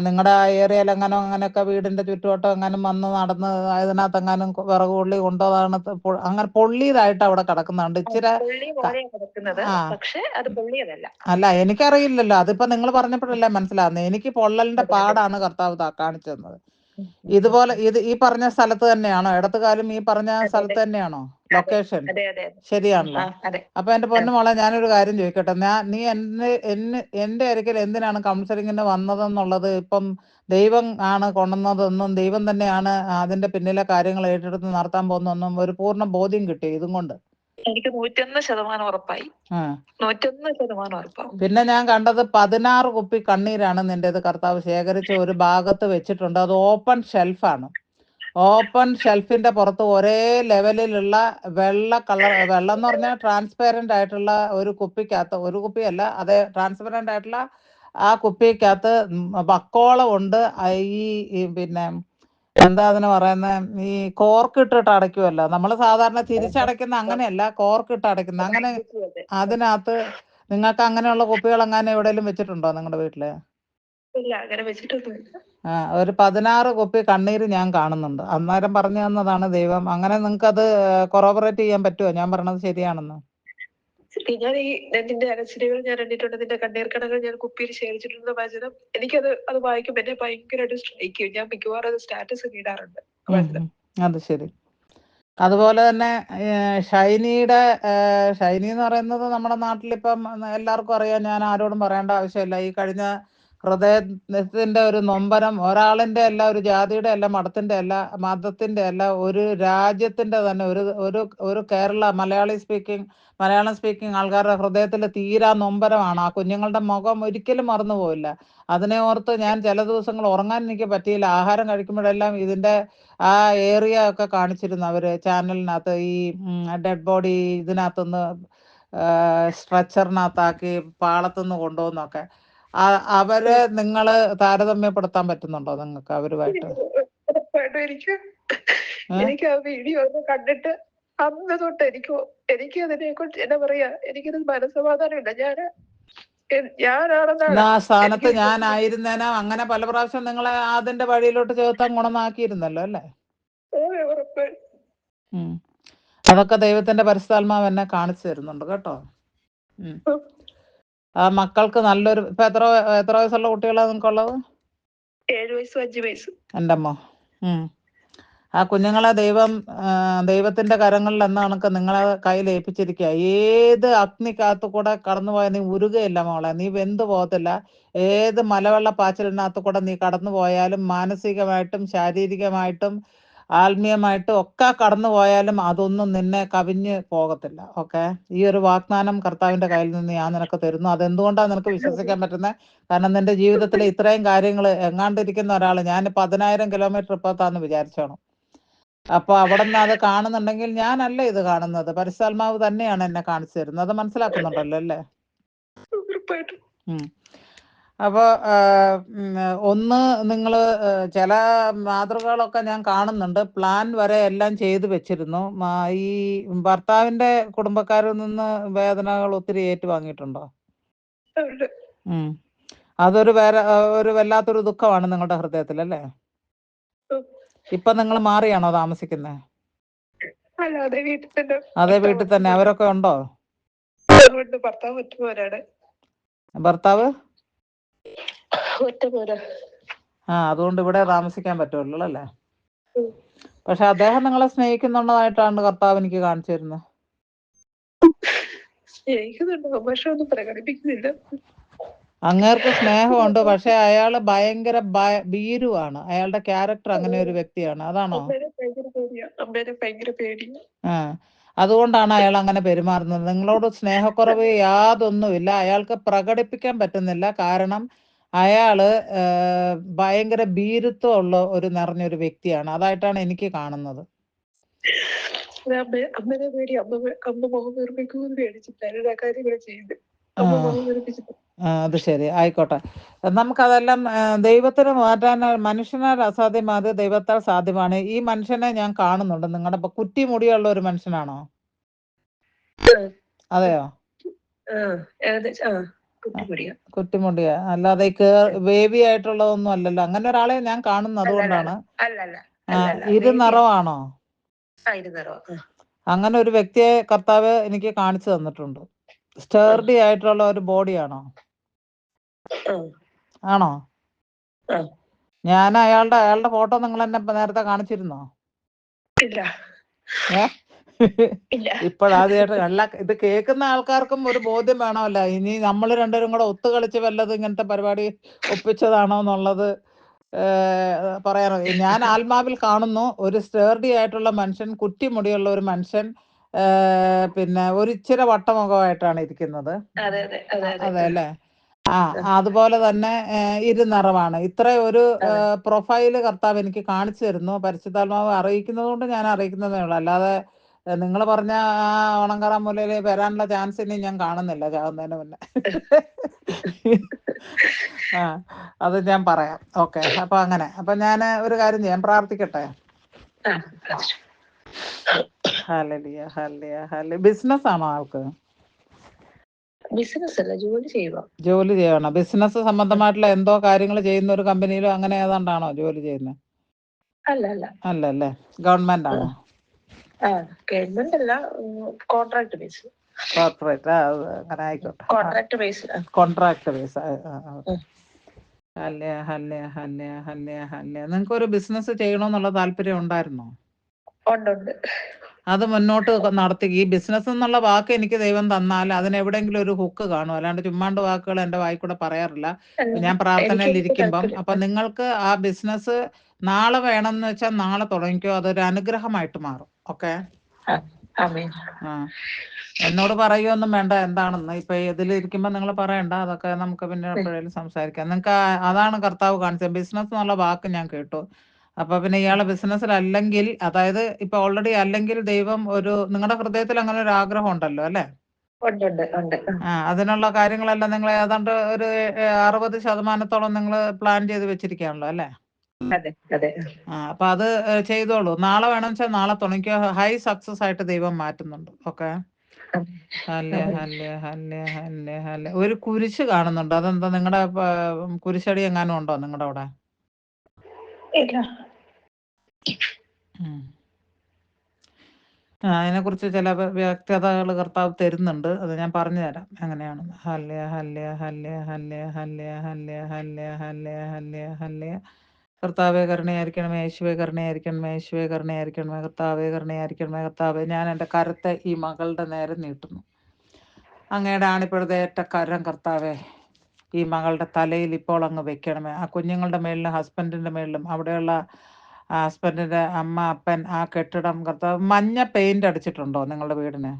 നിങ്ങളുടെ ആ ഏരിയയിൽ അങ്ങനെയൊക്കെ വീടിന്റെ ചുറ്റുവട്ടം എങ്ങാനും വന്ന് നടന്ന് അതിനകത്ത് എങ്ങാനും വിറക് കൊള്ളി കൊണ്ടതാണ് അങ്ങനെ പൊള്ളിയതായിട്ട് അവിടെ കിടക്കുന്നുണ്ട്. ഇച്ചിരി അല്ല, എനിക്കറിയില്ലല്ലോ. അതിപ്പോ നിങ്ങൾ പറഞ്ഞപ്പോഴല്ലേ മനസ്സിലാവുന്നത്. എനിക്ക് പൊള്ളലിന്റെ പാടാണ് കർത്താവ് കാണിച്ചു തന്നത്. ഇതുപോലെ ഈ പറഞ്ഞ സ്ഥലത്ത് തന്നെയാണോ? ഇടത്തുകാലം ഈ പറഞ്ഞ സ്ഥലത്ത് തന്നെയാണോ ലൊക്കേഷൻ? ശരിയാണല്ലോ. അപ്പൊ എന്റെ പൊന്നുമോളെ, ഞാനൊരു കാര്യം ചോദിക്കട്ടെ. നീ എന്റെ അരികിൽ എന്തിനാണ് കൗൺസിലിങ്ങിന് വന്നതെന്നുള്ളത് ഇപ്പം ദൈവം ആണ് കൊണ്ടുവന്നതെന്നും ദൈവം തന്നെയാണ് അതിന്റെ പിന്നിലെ കാര്യങ്ങൾ ഏറ്റെടുത്ത് നടത്താൻ പോകുന്നതെന്നും ഒരു പൂർണ്ണ ബോധ്യം കിട്ടി ഇതും കൊണ്ട്? എനിക്ക് 101% ഉറപ്പായി. 101% ഉറപ്പായി. പിന്നെ ഞാൻ കണ്ടത് 16 കുപ്പി കണ്ണീരാണ് നിന്റേത് കർത്താവ് ശേഖരിച്ച് ഒരു ഭാഗത്ത് വെച്ചിട്ടുണ്ട്. അത് ഓപ്പൺ ഷെൽഫാണ്. ഓപ്പൺ ഷെൽഫിന്റെ പുറത്ത് ഒരേ ലെവലിലുള്ള വെള്ളം എന്ന് പറഞ്ഞാൽ ട്രാൻസ്പെറന്റ് ആയിട്ടുള്ള ഒരു കുപ്പിക്കകത്ത്, ഒരു കുപ്പിയല്ല, അതേ ട്രാൻസ്പെറന്റ് ആയിട്ടുള്ള ആ കുപ്പിക്കകത്ത് വക്കോളം ഉണ്ട്. ഈ പിന്നെ എന്താ അതിന് പറയുന്നത്, ഈ കോർക്ക് ഇട്ടിട്ട് അടയ്ക്കുമല്ലോ നമ്മൾ സാധാരണ തിരിച്ചടയ്ക്കുന്ന, അങ്ങനെയല്ല, കോർക്ക് ഇട്ട് അടയ്ക്കുന്ന. അങ്ങനെ അതിനകത്ത് നിങ്ങൾക്ക് അങ്ങനെയുള്ള കുപ്പികൾ എങ്ങാനും എവിടെയെങ്കിലും വെച്ചിട്ടുണ്ടോ നിങ്ങളുടെ വീട്ടില്? ഒരു 16 കുപ്പി കണ്ണീര് ഞാൻ കാണുന്നുണ്ട്. അന്നേരം പറഞ്ഞു തന്നതാണ് ദൈവം. അങ്ങനെ നിങ്ങൾക്ക് അത് കൊറോബറേറ്റ് ചെയ്യാൻ പറ്റുമോ ഞാൻ പറഞ്ഞത് ശരിയാണെന്ന്? ഞാൻ നിന്റെ അരച്ചിലുകൾ ഞാൻ കണ്ടിട്ടുണ്ട്. നിന്റെ കണ്ണീർ കണകൾ ഞാൻ കുപ്പിയിൽ ശേഖരിച്ചിട്ടുള്ള വചനം അത് വായിക്കുമ്പോൾ എന്നെ ഭയങ്കരമായിട്ട് സ്ട്രൈക്ക് ചെയ്യും. ഞാൻ മിക്കവാറും അത് സ്റ്റാറ്റസ് ഇടാറുണ്ട്. അത് ശരി. അതുപോലെ തന്നെ ഷൈനി എന്ന് പറയുന്നത് നമ്മുടെ നാട്ടിലിപ്പം എല്ലാവർക്കും അറിയാം. ഞാൻ ആരോടും പറയേണ്ട ആവശ്യമില്ല. ഈ കഴിഞ്ഞ ഹൃദയത്തിന്റെ ഒരു നൊമ്പരം ഒരാളിന്റെ അല്ല, ഒരു ജാതിയുടെ അല്ല, മതത്തിന്റെ അല്ല, ഒരു രാജ്യത്തിന്റെ തന്നെ ഒരു മലയാളം സ്പീക്കിംഗ് ആൾക്കാരുടെ ഹൃദയത്തിൽ തീരാ നൊമ്പരമാണ്. ആ കുഞ്ഞുങ്ങളുടെ മുഖം ഒരിക്കലും മറന്നു പോവില്ല. അതിനെ ഓർത്ത് ഞാൻ ചില ദിവസങ്ങൾ ഉറങ്ങാൻ എനിക്ക് പറ്റിയില്ല. ആഹാരം കഴിക്കുമ്പോഴെല്ലാം ഇതിന്റെ ആ ഏരിയ ഒക്കെ കാണിച്ചിരുന്നു അവര് ചാനലിനകത്ത്. ഈ ഡെഡ് ബോഡി ഇതിനകത്തുനിന്ന് സ്ട്രെച്ചറിനകത്താക്കി പാളത്തുനിന്ന് കൊണ്ടുപോകുന്നൊക്കെ. അവരെ നിങ്ങള് താരതമ്യപ്പെടുത്താൻ പറ്റുന്നുണ്ടോ നിങ്ങൾക്ക് അവരുമായിട്ട്? എനിക്ക് ആ വീഡിയോ കണ്ടിട്ട് അന്ന് തൊട്ട് എനിക്ക് അതിനെക്കുറിച്ച് എന്താ പറയാ, എനിക്കത് മനസ്സമാധാനമില്ല. ആ സ്ഥാനത്ത് ഞാനായിരുന്നേനാ അങ്ങനെ പല പ്രാവശ്യം നിങ്ങളെ അതിന്റെ വഴിയിലോട്ട് ചേർത്താൻ ഗുണമാക്കിയിരുന്നല്ലോ അല്ലേ? അതൊക്കെ ദൈവത്തിന്റെ പരിശുദ്ധാത്മാവ് എന്നെ കാണിച്ചു തരുന്നുണ്ട് കേട്ടോ. ആ മക്കൾക്ക് നല്ലൊരു ഇപ്പൊ എത്ര വയസ്സുള്ള കുട്ടികളാണ് നിങ്ങൾക്കുള്ളത്? 7 വയസ്സും 5 വയസ്സും. എൻ്റെ അമ്മ. ആ കുഞ്ഞുങ്ങളെ ദൈവത്തിന്റെ കരങ്ങളിൽ എന്ന കണക്ക് നിങ്ങളെ കയ്യിൽ ഏൽപ്പിച്ചിരിക്കുക. ഏത് അഗ്നിക്കകത്ത് കൂടെ കടന്നുപോയാൽ നീ ഉരുകയില്ല മോളെ, നീ വെന്തു പോകത്തില്ല. ഏത് മലവെള്ള പാച്ചിലിനകത്ത് കൂടെ നീ കടന്നു പോയാലും മാനസികമായിട്ടും ശാരീരികമായിട്ടും ആത്മീയമായിട്ടും ഒക്കെ കടന്നു പോയാലും അതൊന്നും നിന്നെ കവിഞ്ഞ് പോകത്തില്ല. ഓക്കെ, ഈ ഒരു വാഗ്ദാനം കർത്താവിന്റെ കയ്യിൽ നിന്ന് ഞാൻ നിനക്ക് തരുന്നു. അതെന്തുകൊണ്ടാണ് നിനക്ക് വിശ്വസിക്കാൻ പറ്റുന്നത്? കാരണം നിന്റെ ജീവിതത്തിലെ ഇത്രയും കാര്യങ്ങൾ എങ്ങാണ്ടിരിക്കുന്ന ഒരാൾ, ഞാൻ 10,000 കിലോമീറ്റർ ഇപ്പത്താന്ന് വിചാരിച്ചോണം. അപ്പൊ അവിടെ നിന്ന് അത് കാണുന്നുണ്ടെങ്കിൽ ഞാനല്ല ഇത് കാണുന്നത്, പരിശുദ്ധാത്മാവ് തന്നെയാണ് എന്നെ കാണിച്ചു തരുന്നത്. അത് മനസ്സിലാക്കുന്നുണ്ടല്ലോ അല്ലേ? അപ്പോൾ ഒന്ന് നിങ്ങൾ ചില മാതൃകകളൊക്കെ ഞാൻ കാണുന്നുണ്ട്. പ്ലാൻ വരെ എല്ലാം ചെയ്തു വെച്ചിരുന്നു. ഈ ഭർത്താവിന്റെ കുടുംബക്കാരിൽ നിന്ന് വേദനകൾ ഒത്തിരി ഏറ്റുവാങ്ങിയിട്ടുണ്ടോ? അതൊരു ഒരു വല്ലാത്തൊരു ദുഃഖമാണ് നിങ്ങളുടെ ഹൃദയത്തിൽ അല്ലേ? ഇപ്പൊ നിങ്ങൾ മാറിയാണോ താമസിക്കുന്നത്? അതേ വീട്ടിൽ തന്നെ. അവരൊക്കെ ഉണ്ടോ? ഭർത്താവ് അതുകൊണ്ട് ഇവിടെ താമസിക്കാൻ പറ്റുള്ളൂ അല്ലേ? പക്ഷെ അദ്ദേഹം നിങ്ങളെ സ്നേഹിക്കുന്നുള്ളതായിട്ടാണ് കർത്താവ് എനിക്ക് കാണിച്ചു തരുന്നത്. അങ്ങേർക്ക് സ്നേഹമുണ്ട്, പക്ഷെ അയാള് ഭയങ്കര ഭീരുവാണ്. അയാളുടെ ക്യാരക്ടർ അങ്ങനെ ഒരു വ്യക്തിയാണ്. അതാണോ? അതുകൊണ്ടാണ് അയാൾ അങ്ങനെ പെരുമാറുന്നത്. നിങ്ങളോട് സ്നേഹക്കുറവ് യാതൊന്നുമില്ല. അയാൾക്ക് പ്രകടിപ്പിക്കാൻ പറ്റുന്നില്ല. കാരണം അയാള് ഭയങ്കര ഭീരുത്വമുള്ള നിറഞ്ഞൊരു വ്യക്തിയാണ്. അതായിട്ടാണ് എനിക്ക് കാണുന്നത്. അമ്മനെ പേടി, അമ്മ മുഖം വീർപ്പിക്കുമെന്ന് പേടിച്ചിട്ടാണ് ആ കാര്യങ്ങൾ ചെയ്ത്. ആ അമ്മ മുഖം വീർപ്പിച്ചിട്ട്. അത് ശരി, ആയിക്കോട്ടെ. നമുക്കതെല്ലാം ദൈവത്തിന് മാറ്റാൻ മനുഷ്യനാൽ അസാധ്യം, അത് ദൈവത്താൽ സാധ്യമാണ്. ഈ മനുഷ്യനെ ഞാൻ കാണുന്നുണ്ട്. നിങ്ങളുടെ കുറ്റി മുടിയുള്ള ഒരു മനുഷ്യനാണോ? അതെയോ? കുറ്റിമുടിയ അല്ലാതെ വേവി ആയിട്ടുള്ളതൊന്നും അല്ലല്ലോ. അങ്ങനെ ഒരാളെ ഞാൻ കാണുന്നു, അതുകൊണ്ടാണ്. ഇരുനിറമാണോ? അങ്ങനെ ഒരു വ്യക്തിയെ കർത്താവ് എനിക്ക് കാണിച്ചു തന്നിട്ടുണ്ട്. സ്റ്റേർഡി ആയിട്ടുള്ള ഒരു ബോഡിയാണോ? ആണോ? ഞാൻ അയാളുടെ ഫോട്ടോ നിങ്ങൾ എന്നെ നേരത്തെ കാണിച്ചിരുന്നോ? ഇപ്പോഴാദ്യമായിട്ട് ഇത് കേൾക്കുന്ന ആൾക്കാർക്കും ഒരു ബോധ്യം വേണമല്ലോ. ഇനി നമ്മൾ രണ്ടുപേരും കൂടെ ഒത്തുകളിച്ച് വല്ലതും ഇങ്ങനത്തെ പരിപാടി ഒപ്പിച്ചതാണോ എന്നുള്ളത് പറയാനോ. ഞാൻ ആത്മാവിൽ കാണുന്നു ഒരു സ്റ്റേർഡി ആയിട്ടുള്ള മനുഷ്യൻ, കുറ്റിമുടിയുള്ള ഒരു മനുഷ്യൻ, പിന്നെ ഒരു ഇച്ചിരി വട്ടമുഖമായിട്ടാണ് ഇരിക്കുന്നത്. അതെ അല്ലേ? അതുപോലെ തന്നെ ഇരുനിറമാണ്. ഇത്ര ഒരു പ്രൊഫൈല് കർത്താവ് എനിക്ക് കാണിച്ചു തരുന്നു. പരിശുദ്ധാത്മാവ് അറിയിക്കുന്നത് കൊണ്ട് ഞാൻ അറിയിക്കുന്നതേ ഉള്ളൂ. അല്ലാതെ നിങ്ങൾ പറഞ്ഞ ആ ഓണങ്കറ മൂലയിൽ വരാനുള്ള ചാൻസ് ഇനി ഞാൻ കാണുന്നില്ല ചാവുന്നതിന് മുന്നേ. അത് ഞാൻ പറയാം. ഓക്കെ, അപ്പൊ അങ്ങനെ. അപ്പൊ ഞാൻ ഒരു കാര്യം ചെയ്യാം, പ്രാർത്ഥിക്കട്ടെ. Hallelujah, hallelujah, hallelujah. ബിസിനസ് ആണോ ആൾക്ക്? ബിസിനസ് അല്ല, ജോലി ചെയ്യണം. ബിസിനസ് സംബന്ധമായിട്ടുള്ള എന്തോ കാര്യങ്ങൾ ചെയ്യുന്ന ഒരു കമ്പനിയിലോ അങ്ങനെ ഏതാണ്ടാണോ ജോലി ചെയ്യുന്നത്? അല്ലല്ലേ? ഗവൺമെന്റ് ആണോ? ഗവൺമെന്റ് അല്ല, കോൺട്രാക്ട് ബേസ്. കോർപ്പറേറ്റ്, അങ്ങനെ ആയിക്കോട്ടെ. Contract base. നിങ്ങൾക്ക് ഒരു ബിസിനസ് ചെയ്യണമെന്നുള്ള താല്പര്യം ഉണ്ടായിരുന്നോ? അത് മുന്നോട്ട് നടത്തി. ഈ ബിസിനസ് എന്നുള്ള വാക്ക് എനിക്ക് ദൈവം തന്നാൽ അതിനെവിടെയെങ്കിലും ഒരു ഹുക്ക് കാണും. അല്ലാണ്ട് ചുമ്മാണ്ട് വാക്കുകൾ എൻ്റെ വായിൽ കൂടെ പറയാറില്ല. ഞാൻ പ്രാർത്ഥനയിൽ ഇരിക്കുമ്പം. അപ്പൊ നിങ്ങൾക്ക് ആ ബിസിനസ് നാളെ വേണമെന്ന് വെച്ചാൽ നാളെ തുടങ്ങിക്കോ. അതൊരു അനുഗ്രഹമായിട്ട് മാറും. ഓക്കെ, എന്നോട് പറയുകയൊന്നും വേണ്ട എന്താണെന്ന്. ഇപ്പൊ ഇതിലിരിക്കുമ്പോ നിങ്ങൾ പറയണ്ട, അതൊക്കെ നമുക്ക് പിന്നെ എപ്പോഴേലും സംസാരിക്കാം. നിങ്ങൾക്ക് അതാണ് കർത്താവ് കാണിച്ചത്. ബിസിനസ് എന്നുള്ള വാക്ക് ഞാൻ കേട്ടു. അപ്പൊ പിന്നെ ഇയാളെ ബിസിനസ്സിലല്ലെങ്കിൽ, അതായത് ഇപ്പൊ ഓൾറെഡി അല്ലെങ്കിൽ ദൈവം നിങ്ങളുടെ ഹൃദയത്തിൽ അങ്ങനെ ഒരു ആഗ്രഹം ഉണ്ടല്ലോ അല്ലെ? അതിനുള്ള കാര്യങ്ങളെല്ലാം നിങ്ങൾ ഏതാണ്ട് ഒരു 60% നിങ്ങൾ പ്ലാൻ ചെയ്ത് വെച്ചിരിക്കുകയാണല്ലോ അല്ലെ? അപ്പൊ അത് ചെയ്തോളൂ. നാളെ വേണമെന്ന് വെച്ചാൽ നാളെ തുടങ്ങിക്കോ. ഹൈ സക്സസ് ആയിട്ട് ദൈവം മാറ്റുന്നുണ്ട്. ഓക്കെ, ഒരു കുരിശ് കാണുന്നുണ്ട്. അതെന്താ, നിങ്ങളുടെ കുരിശടി എങ്ങാനും ഉണ്ടോ നിങ്ങളുടെ അവിടെ? അതിനെക്കുറിച്ച് ചില വ്യക്തതകൾ കർത്താവ് തരുന്നുണ്ട്. അത് ഞാൻ പറഞ്ഞു തരാം എങ്ങനെയാണെന്ന്. കർത്താവേ കരുണയായിരിക്കണമേ, യേശുവേ കരുണയായിരിക്കണമേ, യേശുവേ കരുണയായിരിക്കണമേ, കർത്താവേ കരുണയായിരിക്കണമേ, കർത്താവേ. ഞാൻ എൻ്റെ കരത്തെ ഈ മകളുടെ നേരെ നീട്ടുന്നു. അങ്ങയുടെ ആണിപ്പഴുതേറ്റ കരം കർത്താവേ ഈ മകളുടെ തലയിൽ ഇപ്പോൾ അങ്ങ് വെക്കണമേ. ആ കുഞ്ഞുങ്ങളുടെ മേളിലും ഹസ്ബൻഡിന്റെ മേളിലും, അവിടെയുള്ള ഹസ്ബൻഡിന്റെ അമ്മ, അപ്പൻ, ആ കെട്ടിടം കർത്താവ്. മഞ്ഞ പെയിന്റ് അടിച്ചിട്ടുണ്ടോ നിങ്ങളുടെ വീടിന്?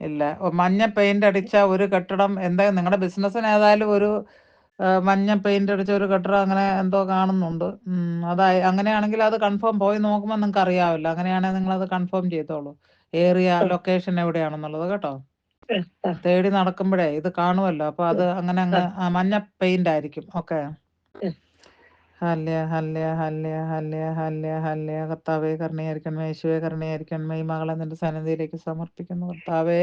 ഇല്ല. മഞ്ഞ പെയിന്റ് അടിച്ച ഒരു കെട്ടിടം, എന്താ നിങ്ങളുടെ ബിസിനസ്സിന് ഏതായാലും ഒരു മഞ്ഞ പെയിന്റ് അടിച്ച ഒരു കെട്ടിടം അങ്ങനെ എന്തോ കാണുന്നുണ്ട്. അങ്ങനെയാണെങ്കിൽ അത് കൺഫേം പോയി നോക്കുമ്പോൾ നിങ്ങൾക്ക് അറിയാമല്ലോ. അങ്ങനെയാണെങ്കിൽ നിങ്ങൾ അത് കൺഫേം ചെയ്തോളൂ. ഏരിയ, ലൊക്കേഷൻ എവിടെയാണെന്നുള്ളത് കേട്ടോ. തേടി നടക്കുമ്പോഴേ ഇത് കാണുമല്ലോ. അപ്പൊ അത് അങ്ങനെ അങ്ങ് മഞ്ഞ പെയിന്റ് ആയിരിക്കും. ഓക്കെ, കർത്താവേ കരുണയായിരിക്കണമേ, യേശുവേ കരുണയായിരിക്കണമേ. ഈ മകളെ നിന്റെ സന്നിധിയിലേക്ക് സമർപ്പിക്കുന്നു കർത്താവേ.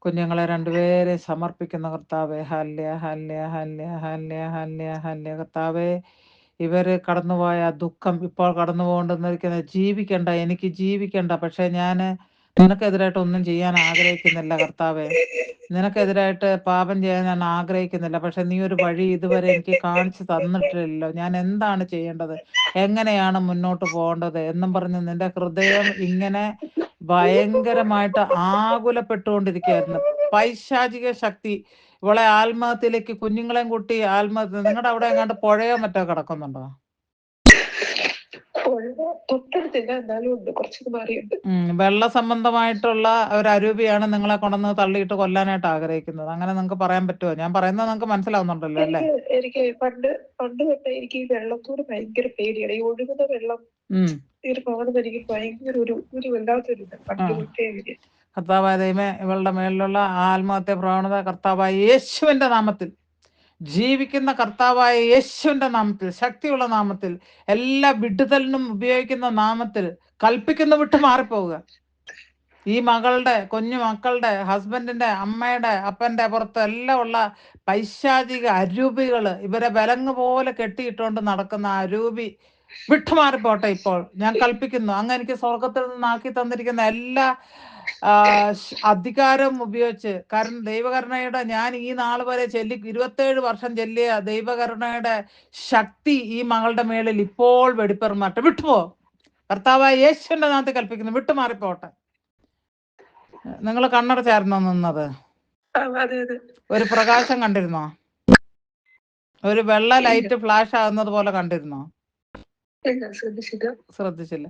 കുഞ്ഞുങ്ങളെ രണ്ടുപേരെ സമർപ്പിക്കുന്ന കർത്താവേ. കർത്താവേ, ഇവര് കടന്നുപോയ ദുഃഖം, ഇപ്പോൾ കടന്നു പോകേണ്ടിരിക്കുന്ന ജീവിക്കണ്ട, എനിക്ക് ജീവിക്കണ്ട, പക്ഷെ ഞാൻ നിനക്കെതിരായിട്ട് ഒന്നും ചെയ്യാൻ ആഗ്രഹിക്കുന്നില്ല കർത്താവേ. നിനക്കെതിരായിട്ട് പാപം ചെയ്യാൻ ഞാൻ ആഗ്രഹിക്കുന്നില്ല. പക്ഷെ നീ ഒരു വഴി ഇതുവരെ എനിക്ക് കാണിച്ചു തന്നിട്ടില്ലല്ലോ. ഞാൻ എന്താണ് ചെയ്യേണ്ടത്, എങ്ങനെയാണ് മുന്നോട്ട് പോകേണ്ടത് എന്നും പറഞ്ഞ് നിന്റെ ഹൃദയം ഇങ്ങനെ ഭയങ്കരമായിട്ട് ആകുലപ്പെട്ടുകൊണ്ടിരിക്കുകയായിരുന്നു. പൈശാചിക ശക്തി ഇവളെ ആത്മഹത്യയിലേക്ക്, കുഞ്ഞുങ്ങളെയും കൂട്ടി ആത്മഹത്യ. നിങ്ങളുടെ അവിടെ എങ്ങാണ്ട് പുഴയോ മറ്റോ കിടക്കുന്നുണ്ടോ? തൊട്ടടുത്തില്ല, എന്നാലും ഉണ്ട്, കുറച്ചൊക്കെ മാറിയുണ്ട്. വെള്ള സംബന്ധമായിട്ടുള്ള ഒരു അരൂപിയാണ് നിങ്ങളെ കൊണ്ടുവന്ന് തള്ളിയിട്ട് കൊല്ലാനായിട്ട് ആഗ്രഹിക്കുന്നത്. അങ്ങനെ നിങ്ങൾക്ക് പറയാൻ പറ്റുമോ? ഞാൻ പറയുന്നത് നിങ്ങൾക്ക് മനസ്സിലാവുന്നുണ്ടല്ലോ അല്ലേ? എനിക്ക് പണ്ട് തൊട്ടേ എനിക്ക് ഈ വെള്ളത്തോട് ഭയങ്കര പേടിയാണ്. ഈ ഒഴുകുന്ന വെള്ളം കാണുമ്പോൾ എനിക്ക് ഭയങ്കര ഒരു വല്ലാത്തൊരു പണ്ട് തൊട്ടേ. കർത്താവായ ദൈവമേ, ഇവളുടെ മേലിലുള്ള ആത്മഹത്യ പ്രവണത കർത്താവായ യേശുവിന്റെ നാമത്തിൽ, ജീവിക്കുന്ന കർത്താവായ യേശുവിന്റെ നാമത്തിൽ, ശക്തിയുള്ള നാമത്തിൽ, എല്ലാ വിടുതലിനും ഉപയോഗിക്കുന്ന നാമത്തിൽ കൽപ്പിക്കുന്ന വിട്ട് മാറിപ്പോവുക. ഈ മകളുടെ, കുഞ്ഞു മക്കളുടെ, ഹസ്ബൻഡിന്റെ, അമ്മയുടെ, അപ്പന്റെ പുറത്ത് എല്ലാം ഉള്ള പൈശാചിക അരൂപികൾ, ഇവരെ വിലങ്ങ് പോലെ കെട്ടിയിട്ടുകൊണ്ട് നടക്കുന്ന അരൂപി വിട്ടുമാറിപ്പോട്ടെ. ഇപ്പോൾ ഞാൻ കൽപ്പിക്കുന്നു, അങ്ങ് എനിക്ക് സ്വർഗത്തിൽ നിന്നാക്കി തന്നിരിക്കുന്ന എല്ലാ അധികാരം ഉപയോഗിച്ച്, കാരണം ദൈവകരുണയുടെ, ഞാൻ ഈ നാൾ വരെ 27 വർഷം ചെല്ലിയ ദൈവകരുണയുടെ ശക്തി ഈ മകളുടെ മേളിൽ ഇപ്പോൾ വെടിപ്പേറുമാട്ടെ. വിട്ടുപോ, കർത്താവായ യേശുവിന്റെ നാമത്തിൽ കൽപ്പിക്കുന്നു, വിട്ടുമാറിപ്പോട്ടെ. നിങ്ങൾ കണ്ണടച്ചായിരുന്നോ നിന്നത്? ഒരു പ്രകാശം കണ്ടിരുന്നോ? ഒരു വെള്ള ലൈറ്റ് ഫ്ലാഷ് ആകുന്നത് പോലെ കണ്ടിരുന്നോ? ശ്രദ്ധിച്ചില്ല.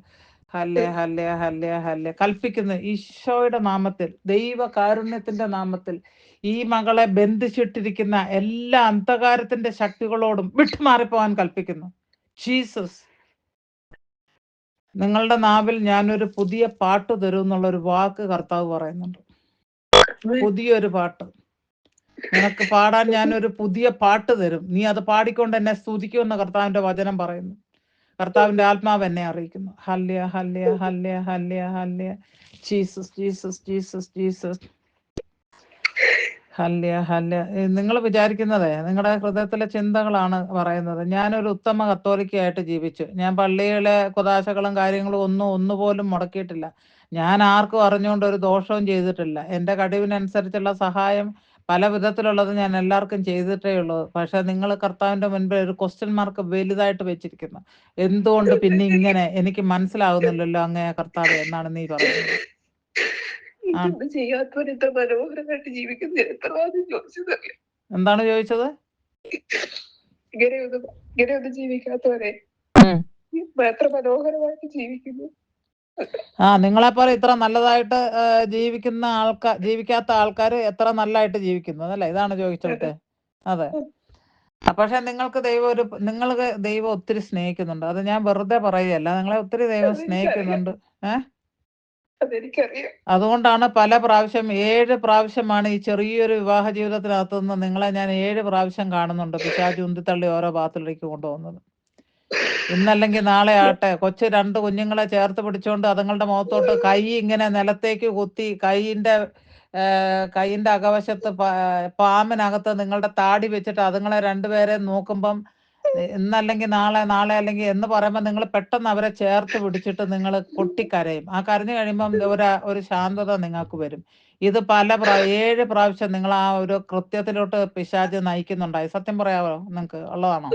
Hallelujah, hallelujah, hallelujah, hallelujah. കൽപ്പിക്കുന്നു ഈശോയുടെ നാമത്തിൽ, ദൈവ കാരുണ്യത്തിന്റെ നാമത്തിൽ, ഈ മകളെ ബന്ധിച്ചിട്ടിരിക്കുന്ന എല്ലാ അന്ധകാരത്തിന്റെ ശക്തികളോടും വിട്ടുമാറിപ്പോവാൻ കൽപ്പിക്കുന്നു. ജീസസ്, നിങ്ങളുടെ നാവിൽ ഞാനൊരു പുതിയ പാട്ട് തരും എന്നുള്ളൊരു വാക്ക് കർത്താവ് പറയുന്നുണ്ട്. പുതിയൊരു പാട്ട് നിനക്ക് പാടാൻ ഞാനൊരു പുതിയ പാട്ട് തരും, നീ അത് പാടിക്കൊണ്ട് എന്നെ സ്തുതിക്കുമെന്ന് കർത്താവിന്റെ വചനം പറയുന്നു. കർത്താവിന്റെ ആത്മാവ് എന്നെ അറിയിക്കുന്നു. Hallelujah, hallelujah, hallelujah, hallelujah, hallelujah. Jesus, Jesus, Jesus, Jesus. Hallelujah, hallelujah. നിങ്ങൾ വിചാരിക്കുന്നതേ നിങ്ങളുടെ ഹൃദയത്തിലെ ചിന്തകളാണ് പറയുന്നത്. ഞാനൊരു ഉത്തമ കത്തോലിക്കയായിട്ട് ജീവിച്ചു. ഞാൻ പള്ളിയിലെ കുദാശകളും കാര്യങ്ങളും ഒന്നുപോലും മുടക്കിയിട്ടില്ല. ഞാൻ ആർക്കും അറിഞ്ഞുകൊണ്ട് ഒരു ദോഷവും ചെയ്തിട്ടില്ല. എൻ്റെ കഴിവിനനുസരിച്ചുള്ള സഹായം പല വിധത്തിലുള്ളത് ഞാൻ എല്ലാവർക്കും ചെയ്തിട്ടേ ഉള്ളൂ. പക്ഷെ നിങ്ങൾ കർത്താവിന്റെ മുൻപിൽ ഒരു ക്വസ്റ്റ്യൻ മാർക്ക് വലുതായിട്ട് വെച്ചിരിക്കുന്നു. എന്തുകൊണ്ട് പിന്നെ ഇങ്ങനെ? എനിക്ക് മനസ്സിലാകുന്നില്ലല്ലോ അങ്ങേ കർത്താവേ എന്നാണ് നീ പറയുന്നത്. എന്താണ് ചോദിച്ചത്? ജീവിക്കാത്തവരെ എത്ര മനോഹരമായിട്ട് ജീവിക്കുന്നു. നിങ്ങളെപ്പോലെ ഇത്ര നല്ലതായിട്ട് ജീവിക്കാത്ത ആൾക്കാർ എത്ര നല്ലതായിട്ട് ജീവിക്കുന്നു അതല്ലേ? ഇതാണ് ചോദിച്ചത്. അതെ. പക്ഷെ നിങ്ങൾക്ക് ദൈവം ഒത്തിരി സ്നേഹിക്കുന്നുണ്ട്. അത് ഞാൻ വെറുതെ പറയുകയല്ല, നിങ്ങളെ ഒത്തിരി ദൈവം സ്നേഹിക്കുന്നുണ്ട്. അതുകൊണ്ടാണ് പല പ്രാവശ്യം 7 പ്രാവശ്യമാണ് ഈ ചെറിയൊരു വിവാഹ ജീവിതത്തിനകത്തു നിന്ന് നിങ്ങളെ ഞാൻ 7 പ്രാവശ്യം കാണുന്നുണ്ട് പിശാച് ഉന്തിത്തള്ളി ഓരോ ഭാഗത്തിലേക്ക് കൊണ്ടുപോകുന്നത്. ഇന്നല്ലെങ്കിൽ നാളെ ആട്ടെ, 2 കുഞ്ഞുങ്ങളെ ചേർത്ത് പിടിച്ചുകൊണ്ട് അതുങ്ങളുടെ മുഖത്തോട്ട് കൈ ഇങ്ങനെ നിലത്തേക്ക് കുത്തി, കൈയിന്റെ അകവശത്ത് പാമ്പിനകത്ത് നിങ്ങളുടെ താടി വെച്ചിട്ട് അതുങ്ങളെ 2 പേരെ നോക്കുമ്പം ഇന്നല്ലെങ്കിൽ നാളെ അല്ലെങ്കിൽ എന്ന് പറയുമ്പോൾ നിങ്ങൾ പെട്ടെന്ന് അവരെ ചേർത്ത് പിടിച്ചിട്ട് നിങ്ങൾ പൊട്ടിക്കരയും. ആ കരഞ്ഞു കഴിയുമ്പം ഒരു ശാന്തത നിങ്ങൾക്ക് വരും. ഇത് 7 പ്രാവശ്യം നിങ്ങൾ ആ ഒരു കൃത്യത്തിലോട്ട് പിശാച് നയിക്കുന്നുണ്ടായി. സത്യം പറയാവോ? നിങ്ങൾക്ക് ഉള്ളതാണോ?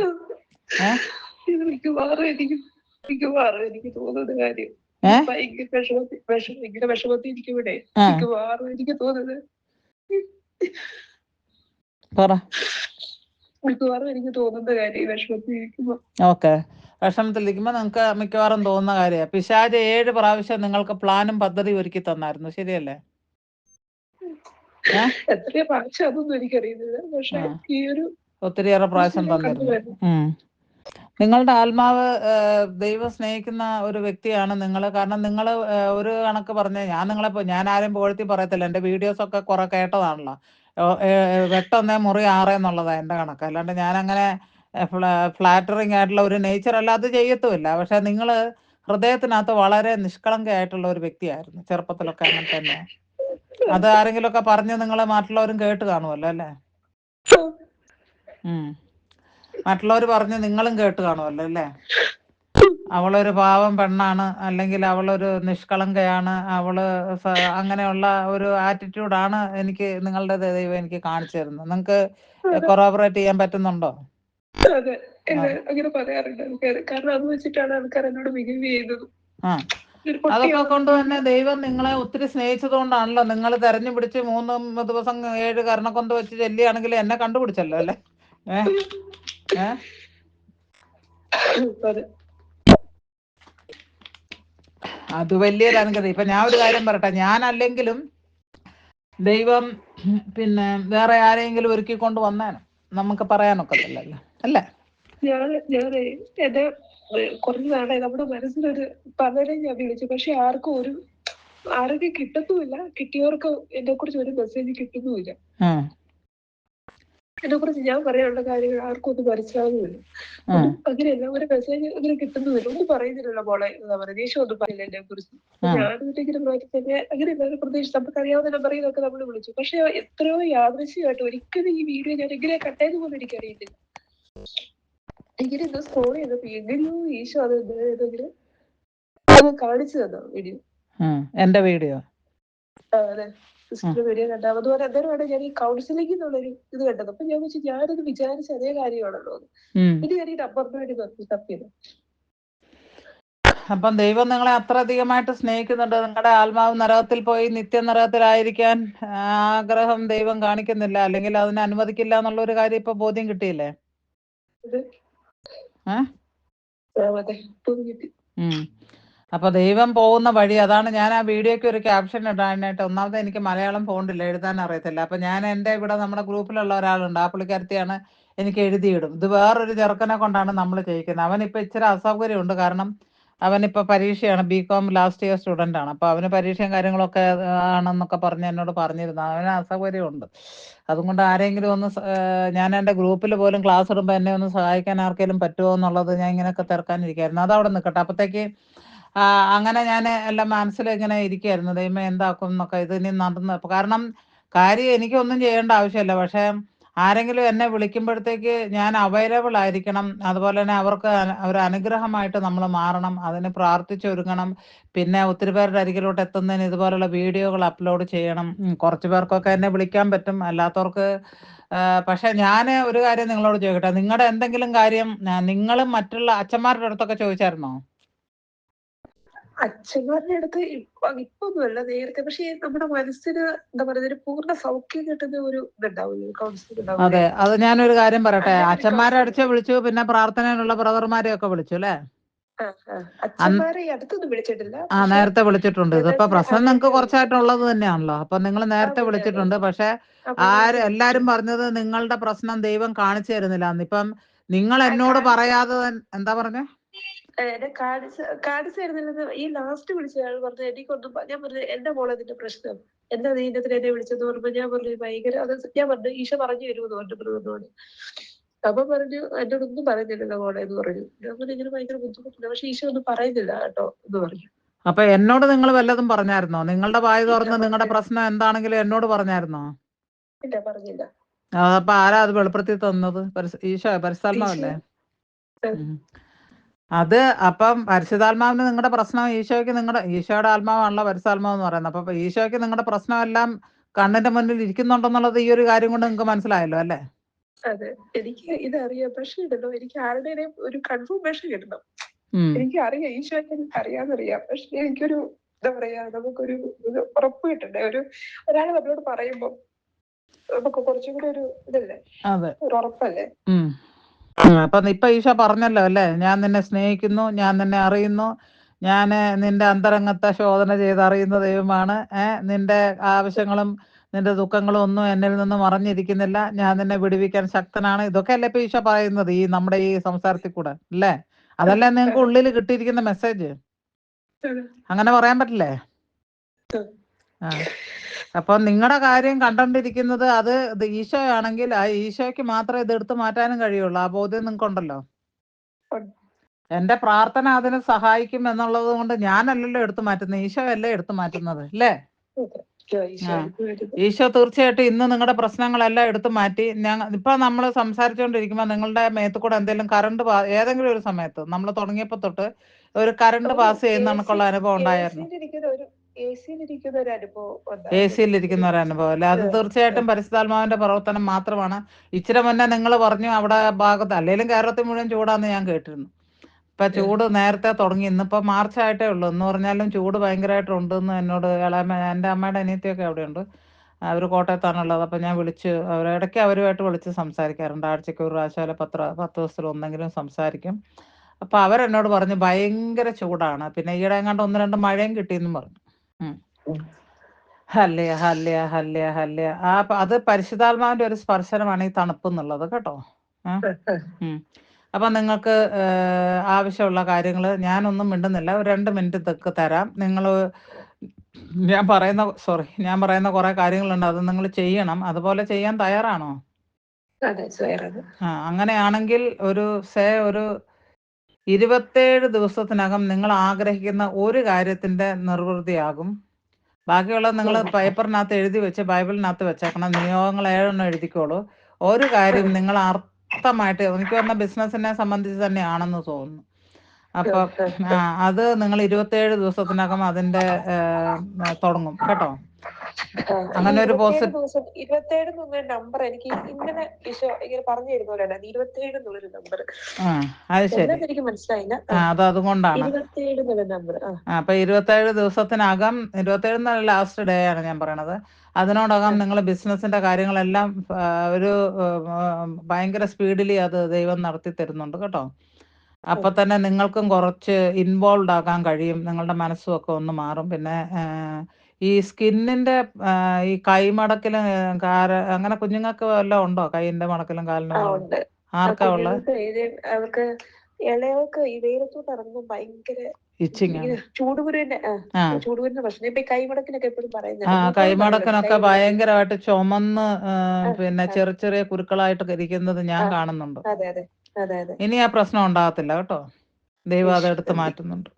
എനിക്ക് തോന്നുന്ന കാര്യം വിഷമത്തിൽ എനിക്ക് തോന്നുന്നത് എനിക്ക് തോന്നുന്ന കാര്യം വിഷമത്തിലിരിക്കുമ്പോ നിങ്ങൾക്ക് മിക്കവാറും തോന്നുന്ന കാര്യമാണ്. പിശാച് 7 പ്രാവശ്യം നിങ്ങൾക്ക് പ്ലാനും പദ്ധതി ഒരുക്കി തന്നായിരുന്നു, ശരിയല്ലേ? എത്ര പ്രാവശ്യം അതൊന്നും എനിക്കറിയുന്നില്ല, പക്ഷെ ഈ ഒരു ഒത്തിരിയേറെ പ്രാവശ്യം തന്നിരുന്നു. നിങ്ങളുടെ ആത്മാവ് ദൈവം സ്നേഹിക്കുന്ന ഒരു വ്യക്തിയാണ് നിങ്ങൾ. കാരണം നിങ്ങൾ ഒരു കണക്ക് പറഞ്ഞ ഞാൻ ആരെയും പുകഴ്ത്തി പറയത്തില്ല. എൻ്റെ വീഡിയോസ് ഒക്കെ കുറെ കേട്ടതാണല്ലോ. 8 മുറി 6 എന്നുള്ളതാണ് എൻ്റെ കണക്ക്. അല്ലാണ്ട് ഞാനങ്ങനെ ഫ്ലാറ്ററിങ് ആയിട്ടുള്ള ഒരു നേച്ചർ അല്ല, അത് ചെയ്യത്തുമില്ല. പക്ഷെ നിങ്ങൾ ഹൃദയത്തിനകത്ത് വളരെ നിഷ്കളങ്കയായിട്ടുള്ള ഒരു വ്യക്തിയായിരുന്നു ചെറുപ്പത്തിലൊക്കെ. അങ്ങനെ തന്നെയാണ്. അത് ആരെങ്കിലുമൊക്കെ പറഞ്ഞ് നിങ്ങൾ മറ്റുള്ളവരും കേട്ട് കാണുമല്ലോ അല്ലേ? മറ്റുള്ളവർ പറഞ്ഞ് നിങ്ങളും കേട്ട് കാണുമല്ലോ അല്ലേ? അവളൊരു പാവം പെണ്ണാണ്, അല്ലെങ്കിൽ അവളൊരു നിഷ്കളങ്കയാണ്, അവള് അങ്ങനെയുള്ള ഒരു ആറ്റിറ്റ്യൂഡാണ് എനിക്ക് നിങ്ങളുടെ ദൈവം എനിക്ക് കാണിച്ചു തരുന്നത്. നിങ്ങൾക്ക് കൊറോബറേറ്റ് ചെയ്യാൻ പറ്റുന്നുണ്ടോ? അങ്ങനെ പറയാറുണ്ട്. കാരണം അത് വെച്ചിട്ടാണ് ആൾക്കാർ എന്നോട് ബിഹേവ് ചെയ്യുന്നത്. അതൊക്കെ കൊണ്ട് തന്നെ ദൈവം നിങ്ങളെ ഒത്തിരി സ്നേഹിച്ചത് കൊണ്ടാണല്ലോ നിങ്ങൾ തെരഞ്ഞു പിടിച്ച് 3 ദിവസം 7 കർണക്കൊന്ത വെച്ച് ചെല്ലിയാണെങ്കിൽ എന്നെ കണ്ടുപിടിച്ചല്ലോ അല്ലേ? അത് വലിയൊരു അനുഗ്രഹം. ഇപ്പൊ ഞാൻ ഒരു കാര്യം പറയട്ടെ, ഞാനല്ലെങ്കിലും ദൈവം പിന്നെ വേറെ ആരെങ്കിലും ഒരുക്കിക്കൊണ്ട് വന്നേനെ, നമുക്ക് പറയാനൊക്കത്തില്ലല്ലോ അല്ലേ? ഞാനേ എന്റെ കുറഞ്ഞ നാളെ നമ്മുടെ മനസ്സിലൊരു പലരെയും ഞാൻ വിളിച്ചു, പക്ഷെ ആർക്കും കിട്ടുന്നുമില്ല. കിട്ടിയവർക്ക് എന്നെ കുറിച്ച് ഒരു മെസ്സേജ് കിട്ടുന്നുമില്ല. എന്നെ കുറിച്ച് ഞാൻ പറയാനുള്ള കാര്യങ്ങൾ ആർക്കും ഒന്നും മനസ്സിലാവുന്നില്ല. ഒന്നും അങ്ങനെയല്ല, ഒരു മെസ്സേജ് അങ്ങനെ കിട്ടുന്നുമില്ല. ഒന്നും പറയുന്നില്ല മോളെ, എന്താ പറയുക, ദേഷ്യം ഒന്നും പറയില്ല എന്നെ കുറിച്ച്. ഞാനിങ്ങനെ തന്നെ അങ്ങനെ എല്ലാവരും പ്രതീക്ഷിച്ച് നമുക്ക് അറിയാവുന്ന നമ്പറിലൊക്കെ നമ്മൾ വിളിച്ചു. പക്ഷെ എത്രയോ യാദൃശ്യമായിട്ട് ഒരിക്കലും ഈ വീഡിയോ ഞാൻ എങ്ങനെ കണ്ടേന്ന് പോലും എനിക്കറിയത്തില്ല. ഇങ്ങനെ എന്തോ സ്ക്രോൾ ചെയ്തപ്പോ എങ്ങനെയോ ഈശോ അത് ഏതെങ്കിലും അത് കാണിച്ചു തന്നോ വീഡിയോ, എന്റെ വീഡിയോ. അതെ, സിസ്റ്റർ വീഡിയോ കണ്ട. അതുപോലെ അന്നേരമാണ് ഞാൻ ഈ കൗൺസിലിംഗ് എന്നുള്ളൊരു ഇത് കണ്ടത്. അപ്പൊ ഞാൻ വെച്ചു ഞാനത് വിചാരിച്ച അതേ കാര്യമാണല്ലോ അത്. ഇത് ഞാൻ ഈ നമ്പറിന് വേണ്ടി തപ്പിയത്. അപ്പം ദൈവം നിങ്ങളെ അത്രയധികമായിട്ട് സ്നേഹിക്കുന്നുണ്ട്. നിങ്ങളുടെ ആത്മാവ് നരകത്തിൽ പോയി നിത്യ നരകത്തിലായിരിക്കാൻ ആഗ്രഹം ദൈവം കാണിക്കുന്നില്ല, അല്ലെങ്കിൽ അതിനെ അനുവദിക്കില്ല എന്നുള്ള ഒരു കാര്യം ഇപ്പൊ ബോധ്യം കിട്ടിയില്ലേ? അപ്പൊ ദൈവം പോകുന്ന വഴി അതാണ്. ഞാൻ ആ വീഡിയോക്ക് ഒരു ക്യാപ്ഷൻ ഇടാനായിട്ട്, ഒന്നാമത് എനിക്ക് മലയാളം ഫോണ്ടില്ല, എഴുതാൻ അറിയത്തില്ല. അപ്പൊ ഞാൻ എൻ്റെ ഇവിടെ നമ്മുടെ ഗ്രൂപ്പിലുള്ള ഒരാളുണ്ട്, ആ പുള്ളിക്കാരത്തിയാണ് എനിക്ക് എഴുതിയിടും. ഇത് വേറൊരു ചെറുക്കനെ കൊണ്ടാണ് നമ്മൾ ചെയ്യിക്കുന്നത്. അവനിപ്പോൾ ഇച്ചിരി അസൗകര്യമുണ്ട്, കാരണം അവനിപ്പോൾ പരീക്ഷയാണ്, ബികോം ലാസ്റ്റ് ഇയർ സ്റ്റുഡൻ്റ് ആണ്. അപ്പോൾ അവന് പരീക്ഷയും കാര്യങ്ങളൊക്കെ ആണെന്നൊക്കെ പറഞ്ഞ് എന്നോട് പറഞ്ഞിരുന്നു. അവന് അസൗകര്യമുണ്ട്. അതുകൊണ്ട് ആരെങ്കിലും ഒന്ന് ഞാൻ എൻ്റെ ഗ്രൂപ്പിൽ പോലും ക്ലാസ് ഇടുമ്പോൾ എന്നെ ഒന്ന് സഹായിക്കാൻ ആർക്കെങ്കിലും പറ്റുമോ എന്നുള്ളത് ഞാൻ ഇങ്ങനെയൊക്കെ തിരക്കാനിരിക്കുകയായിരുന്നു. അതവിടെ നിൽക്കട്ടെ. അപ്പോഴത്തേക്ക് അങ്ങനെ ഞാൻ എല്ലാം മനസ്സിൽ ഇങ്ങനെ ഇരിക്കുകയായിരുന്നു, ദൈവമേ എന്താക്കും എന്നൊക്കെ. ഇതിനി നടന്ന്, കാരണം കാര്യം എനിക്കൊന്നും ചെയ്യേണ്ട ആവശ്യമില്ല, പക്ഷേ ആരെങ്കിലും എന്നെ വിളിക്കുമ്പോഴത്തേക്ക് ഞാൻ അവൈലബിൾ ആയിരിക്കണം. അതുപോലെ തന്നെ അവർക്ക് ഒരു അനുഗ്രഹമായിട്ട് നമ്മൾ മാറണം, അതിന് പ്രാർത്ഥിച്ചൊരുങ്ങണം. പിന്നെ ഒത്തിരി പേരുടെ അരികിലോട്ട് എത്തുന്നതിന് ഇതുപോലുള്ള വീഡിയോകൾ അപ്ലോഡ് ചെയ്യണം. കുറച്ച് പേർക്കൊക്കെ എന്നെ വിളിക്കാൻ പറ്റും, അല്ലാത്തവർക്ക് പക്ഷെ ഞാൻ ഒരു കാര്യം നിങ്ങളോട് ചോദിക്കട്ടെ, നിങ്ങളുടെ എന്തെങ്കിലും കാര്യം നിങ്ങളും മറ്റുള്ള അച്ഛന്മാരുടെ അടുത്തൊക്കെ ചോദിച്ചായിരുന്നോ? അച്ഛന്മാരുടെ അടുത്ത് ഇപ്പൊന്നുമല്ല, നേരത്തെ. പക്ഷെ നമ്മുടെ മനസ്സിന് എന്താ പറയുക, ഒരു പൂർണ്ണ സൗഖ്യം കിട്ടുന്ന ഒരു ഇതുണ്ടാവില്ലേ, കൗൺസിലിംഗ്. അതെ, അത് ഞാനൊരു കാര്യം പറയട്ടെ, അച്ഛന്മാരെ അടിച്ച് വിളിച്ചു, പിന്നെ പ്രാർത്ഥനയിലുള്ള ബ്രദർമാരെ ഒക്കെ വിളിച്ചു അല്ലേ? അച്ഛന്മാരെ അടുത്തൊന്നും വിളിച്ചിട്ടില്ല. നേരത്തെ വിളിച്ചിട്ടുണ്ട്. ഇതിപ്പോ പ്രശ്നം നിങ്ങൾക്ക് കുറച്ചായിട്ടുള്ളത് തന്നെയാണല്ലോ. അപ്പൊ നിങ്ങൾ നേരത്തെ വിളിച്ചിട്ടുണ്ട്. പക്ഷെ എല്ലാരും പറഞ്ഞത് നിങ്ങളുടെ പ്രശ്നം ദൈവം കാണിച്ചു തരുന്നില്ല. ഇപ്പം നിങ്ങൾ എന്നോട് പറയാതെ എന്താ പറഞ്ഞേ? കാണിച്ചു തരുന്നില്ലെന്ന് ഈ ലാസ്റ്റ് വിളിച്ച ആൾ പറഞ്ഞു. എനിക്കൊന്നും, ഞാൻ പറഞ്ഞു എന്റെ മോളെ ഇതിന്റെ പ്രശ്നം എന്താ, നീ ഇന്നത്തിന് എന്നെ വിളിച്ചെന്ന് പറയുമ്പോ ഞാൻ പറഞ്ഞു ഭയങ്കര അത്. ഞാൻ പറഞ്ഞു ഈശോ പറഞ്ഞു തരുമെന്ന് പറഞ്ഞു. അപ്പൊ പറഞ്ഞു എന്നോടൊന്നും പറയുന്നില്ലല്ലോ മോളെ എന്ന് പറഞ്ഞു. ഞാൻ പറഞ്ഞു ഇങ്ങനെ ഭയങ്കര ബുദ്ധിമുട്ടില്ല, പക്ഷെ ഈശോ ഒന്നും പറയുന്നില്ല കേട്ടോ എന്ന് പറഞ്ഞു. അപ്പൊ എന്നോട് നിങ്ങൾ വല്ലതും പറഞ്ഞായിരുന്നോ? നിങ്ങളുടെ വായ തുറന്ന് നിങ്ങളുടെ പ്രശ്നം എന്താണെങ്കിലും എന്നോട് പറഞ്ഞായിരുന്നോ? ഇല്ല, പറഞ്ഞില്ല. അപ്പൊ ആരാ അത് വെളിപ്പെടുത്തി തന്നത്? ഈശോ, പരിശുദ്ധാത്മാവല്ലേ? അത് അപ്പം പരിശുദ്ധാത്മാവിന് നിങ്ങളുടെ പ്രശ്നം, ഈശോയുടെ ആത്മാവാണല്ലോ പരിശുദ്ധാത്മാവ് എന്ന് പറയുന്നത്. അപ്പൊ ഈശോയ്ക്ക് നിങ്ങളുടെ പ്രശ്നമെല്ലാം കണ്ണിന്റെ മുന്നിൽ ഇരിക്കുന്നുണ്ടെന്നുള്ളത് ഈ ഒരു കാര്യം കൊണ്ട് നിങ്ങൾക്ക് മനസ്സിലായല്ലോ അല്ലേ? അതെ, എനിക്ക് ഇതറിയാം. പക്ഷെ ഇടല്ലോ, എനിക്ക് ആരുടെയും ഒരു കൺഫർമേഷൻ കിട്ടണം. എനിക്ക് അറിയാം, ഈശോ അറിയാന്നറിയാം. പക്ഷെ എനിക്കൊരു എന്താ പറയാ, നമുക്കൊരു ഉറപ്പ് കിട്ടണ്ടേ. ഒരാൾ നമ്മളോട് പറയുമ്പോ നമുക്ക് കുറച്ചും കൂടെ ഒരു ഇതല്ലേ, ഒരു ഉറപ്പല്ലേ. അപ്പൊ ഇപ്പൊ ഈശോ പറഞ്ഞല്ലോ അല്ലേ, ഞാൻ നിന്നെ സ്നേഹിക്കുന്നു, ഞാൻ നിന്നെ അറിയുന്നു, ഞാൻ നിന്റെ അന്തരംഗത്തെ ശോധന ചെയ്ത് അറിയുന്ന ദൈവമാണ്. നിന്റെ ആവശ്യങ്ങളും നിന്റെ ദുഃഖങ്ങളും ഒന്നും എന്നിൽ നിന്ന് മറഞ്ഞിരിക്കുന്നില്ല, ഞാൻ നിന്നെ വിടുവിക്കാൻ ശക്തനാണ്. ഇതൊക്കെ അല്ലേ ഇപ്പൊ ഈശോ പറയുന്നത് ഈ നമ്മുടെ ഈ സംസാരത്തിൽ കൂടെ അല്ലേ? അതല്ലേ നിങ്ങൾക്ക് ഉള്ളിൽ കിട്ടിയിരിക്കുന്ന മെസ്സേജ്? അങ്ങനെ പറയാൻ പറ്റില്ലേ? അപ്പൊ നിങ്ങളുടെ കാര്യം കണ്ടോണ്ടിരിക്കുന്നത് അത് ഈശോ ആണെങ്കിൽ ആ ഈശോയ്ക്ക് മാത്രമേ ഇത് എടുത്തു മാറ്റാനും കഴിയുള്ളൂ. ആ ബോധ്യം നിങ്ങൾക്കുണ്ടല്ലോ. എന്റെ പ്രാർത്ഥന അതിന് സഹായിക്കും എന്നുള്ളത് കൊണ്ട് ഞാനല്ലല്ലോ എടുത്തു മാറ്റുന്നത്, ഈശോ അല്ലേ എടുത്തു മാറ്റുന്നത് അല്ലേ? ഈശോ തീർച്ചയായിട്ടും ഇന്ന് നിങ്ങളുടെ പ്രശ്നങ്ങളെല്ലാം എടുത്തു മാറ്റി. ഇപ്പൊ നമ്മൾ സംസാരിച്ചുകൊണ്ടിരിക്കുമ്പോൾ നിങ്ങളുടെ മേത്ത് കൂടെ എന്തെങ്കിലും കറണ്ട് ഏതെങ്കിലും ഒരു സമയത്ത് നമ്മൾ തുടങ്ങിയപ്പോ തൊട്ട് ഒരു കറണ്ട് പാസ് ചെയ്യുന്ന കണക്കുള്ള അനുഭവം ഉണ്ടായിരുന്നു? എ സിയിലിരിക്കുന്ന ഒരു അനുഭവം അല്ലേ? അത് തീർച്ചയായിട്ടും പരിശുദ്ധാത്മാവിന്റെ പ്രവർത്തനം മാത്രമാണ്. ഇച്ചിരി മുന്നേ നിങ്ങൾ പറഞ്ഞു അവിടെ ഭാഗത്ത്, അല്ലെങ്കിലും കേരളത്തിൽ മുഴുവൻ ചൂടാന്ന് ഞാൻ കേട്ടിരുന്നു. ഇപ്പൊ ചൂട് നേരത്തെ തുടങ്ങി. ഇന്നിപ്പോ മാർച്ച് ആയിട്ടേ ഉള്ളൂ. എന്ന് പറഞ്ഞാലും ചൂട് ഭയങ്കരമായിട്ടുണ്ടെന്ന് എന്നോട് എൻ്റെ അമ്മയുടെ അനിയത്തിയൊക്കെ അവിടെയുണ്ട്, അവർ കോട്ടയത്താണുള്ളത്. അപ്പം ഞാൻ ഇടയ്ക്ക് അവരുമായിട്ട് വിളിച്ച് സംസാരിക്കാറുണ്ട്. ആഴ്ചയ്ക്ക് ഒരു പ്രാവശ്യം, 10 ദിവസത്തിൽ ഒന്നെങ്കിലും സംസാരിക്കും. അപ്പൊ അവരെന്നോട് പറഞ്ഞു ഭയങ്കര ചൂടാണ്, പിന്നെ ഈയിടെ എങ്ങാണ്ട് 1-2 മഴയും കിട്ടിയെന്നും പറഞ്ഞു. ഹല്ലേയ ഹല്ലേയ ഹല്ലേയ ഹല്ലേയ. അത് പരിശുദ്ധാത്മാവിന്റെ ഒരു സ്പർശനമാണ് ഈ തണുപ്പ് എന്നുള്ളത് കേട്ടോ. അപ്പൊ നിങ്ങൾക്ക് ആവശ്യമുള്ള കാര്യങ്ങൾ ഞാനൊന്നും മിണ്ടുന്നില്ല, ഒരു 2 മിനിറ്റ് തരാം. ഞാൻ പറയുന്ന കുറെ കാര്യങ്ങളുണ്ട്, അത് നിങ്ങൾ ചെയ്യണം. അതുപോലെ ചെയ്യാൻ തയ്യാറാണോ? അങ്ങനെയാണെങ്കിൽ ഒരു 27 ദിവസത്തിനകം നിങ്ങൾ ആഗ്രഹിക്കുന്ന ഒരു കാര്യത്തിന്റെ നിർവൃതിയാകും. ബാക്കിയുള്ളത് നിങ്ങൾ പേപ്പറിനകത്ത് എഴുതി വെച്ച് ബൈബിളിനകത്ത് വെച്ചേക്കണം. നിയോഗങ്ങൾ 7 എഴുതിക്കോളൂ. ഒരു കാര്യം നിങ്ങൾ അർത്ഥമായിട്ട്, എനിക്ക് പറഞ്ഞ ബിസിനസിനെ സംബന്ധിച്ച് തന്നെയാണെന്ന് തോന്നുന്നു. അപ്പൊ അത് നിങ്ങൾ 27 ദിവസത്തിനകം അതിന്റെ തുടങ്ങും കേട്ടോ. അങ്ങനെ ഒരു 27 നമ്പർ എനിക്ക് ഇങ്ങനെ പറഞ്ഞു തരുന്നവരാണ്. 27 എന്നുള്ളൊരു നമ്പർ അത് ശരി, എനിക്ക് മനസ്സിലായില്ല. അതുകൊണ്ടാണ്. 27 നമ്പർ. അപ്പൊ 27 ദിവസത്തിനകം, 27 ലാസ്റ്റ് ഡേ ആണ് ഞാൻ പറയണത്. അതിനോടകം നിങ്ങൾ ബിസിനസിന്റെ കാര്യങ്ങളെല്ലാം ഒരു ഭയങ്കര സ്പീഡിലി അത് ദൈവം നടത്തി തരുന്നുണ്ട് കേട്ടോ. അപ്പൊ തന്നെ നിങ്ങൾക്കും കുറച്ച് ഇൻവോൾവ് ആക്കാൻ കഴിയും, നിങ്ങളുടെ മനസ്സും ഒക്കെ ഒന്ന് മാറും. പിന്നെ ഈ സ്കിന്നിന്റെ ഈ കൈമടക്കിലും അങ്ങനെ കുഞ്ഞുങ്ങൾക്ക് വല്ലതും ഉണ്ടോ? കൈയിന്റെ മടക്കിലും കാലിനും ആർക്കാ ഉള്ളത്? അവർക്ക് ഇളയവർക്ക് ഈ വെയിലത്തോട്ട് ഇറങ്ങുമ്പോൾ ഭയങ്കര ചൂടുകുരുവിന്റെ പ്രശ്നം. ഇപ്പൊ കൈമടക്കിനൊക്കെ എപ്പോഴും പറയുന്നത്, കൈമടക്കിനൊക്കെ ഭയങ്കരമായിട്ട് ചുമന്ന് പിന്നെ ചെറിയ ചെറിയ കുരുക്കളായിട്ട് ഇരിക്കുന്നത് ഞാൻ കാണുന്നുണ്ട്. ഇനി ആ പ്രശ്നം ഉണ്ടാകത്തില്ല കേട്ടോ. ദൈവം അത് എടുത്ത് മാറ്റുന്നുണ്ട്.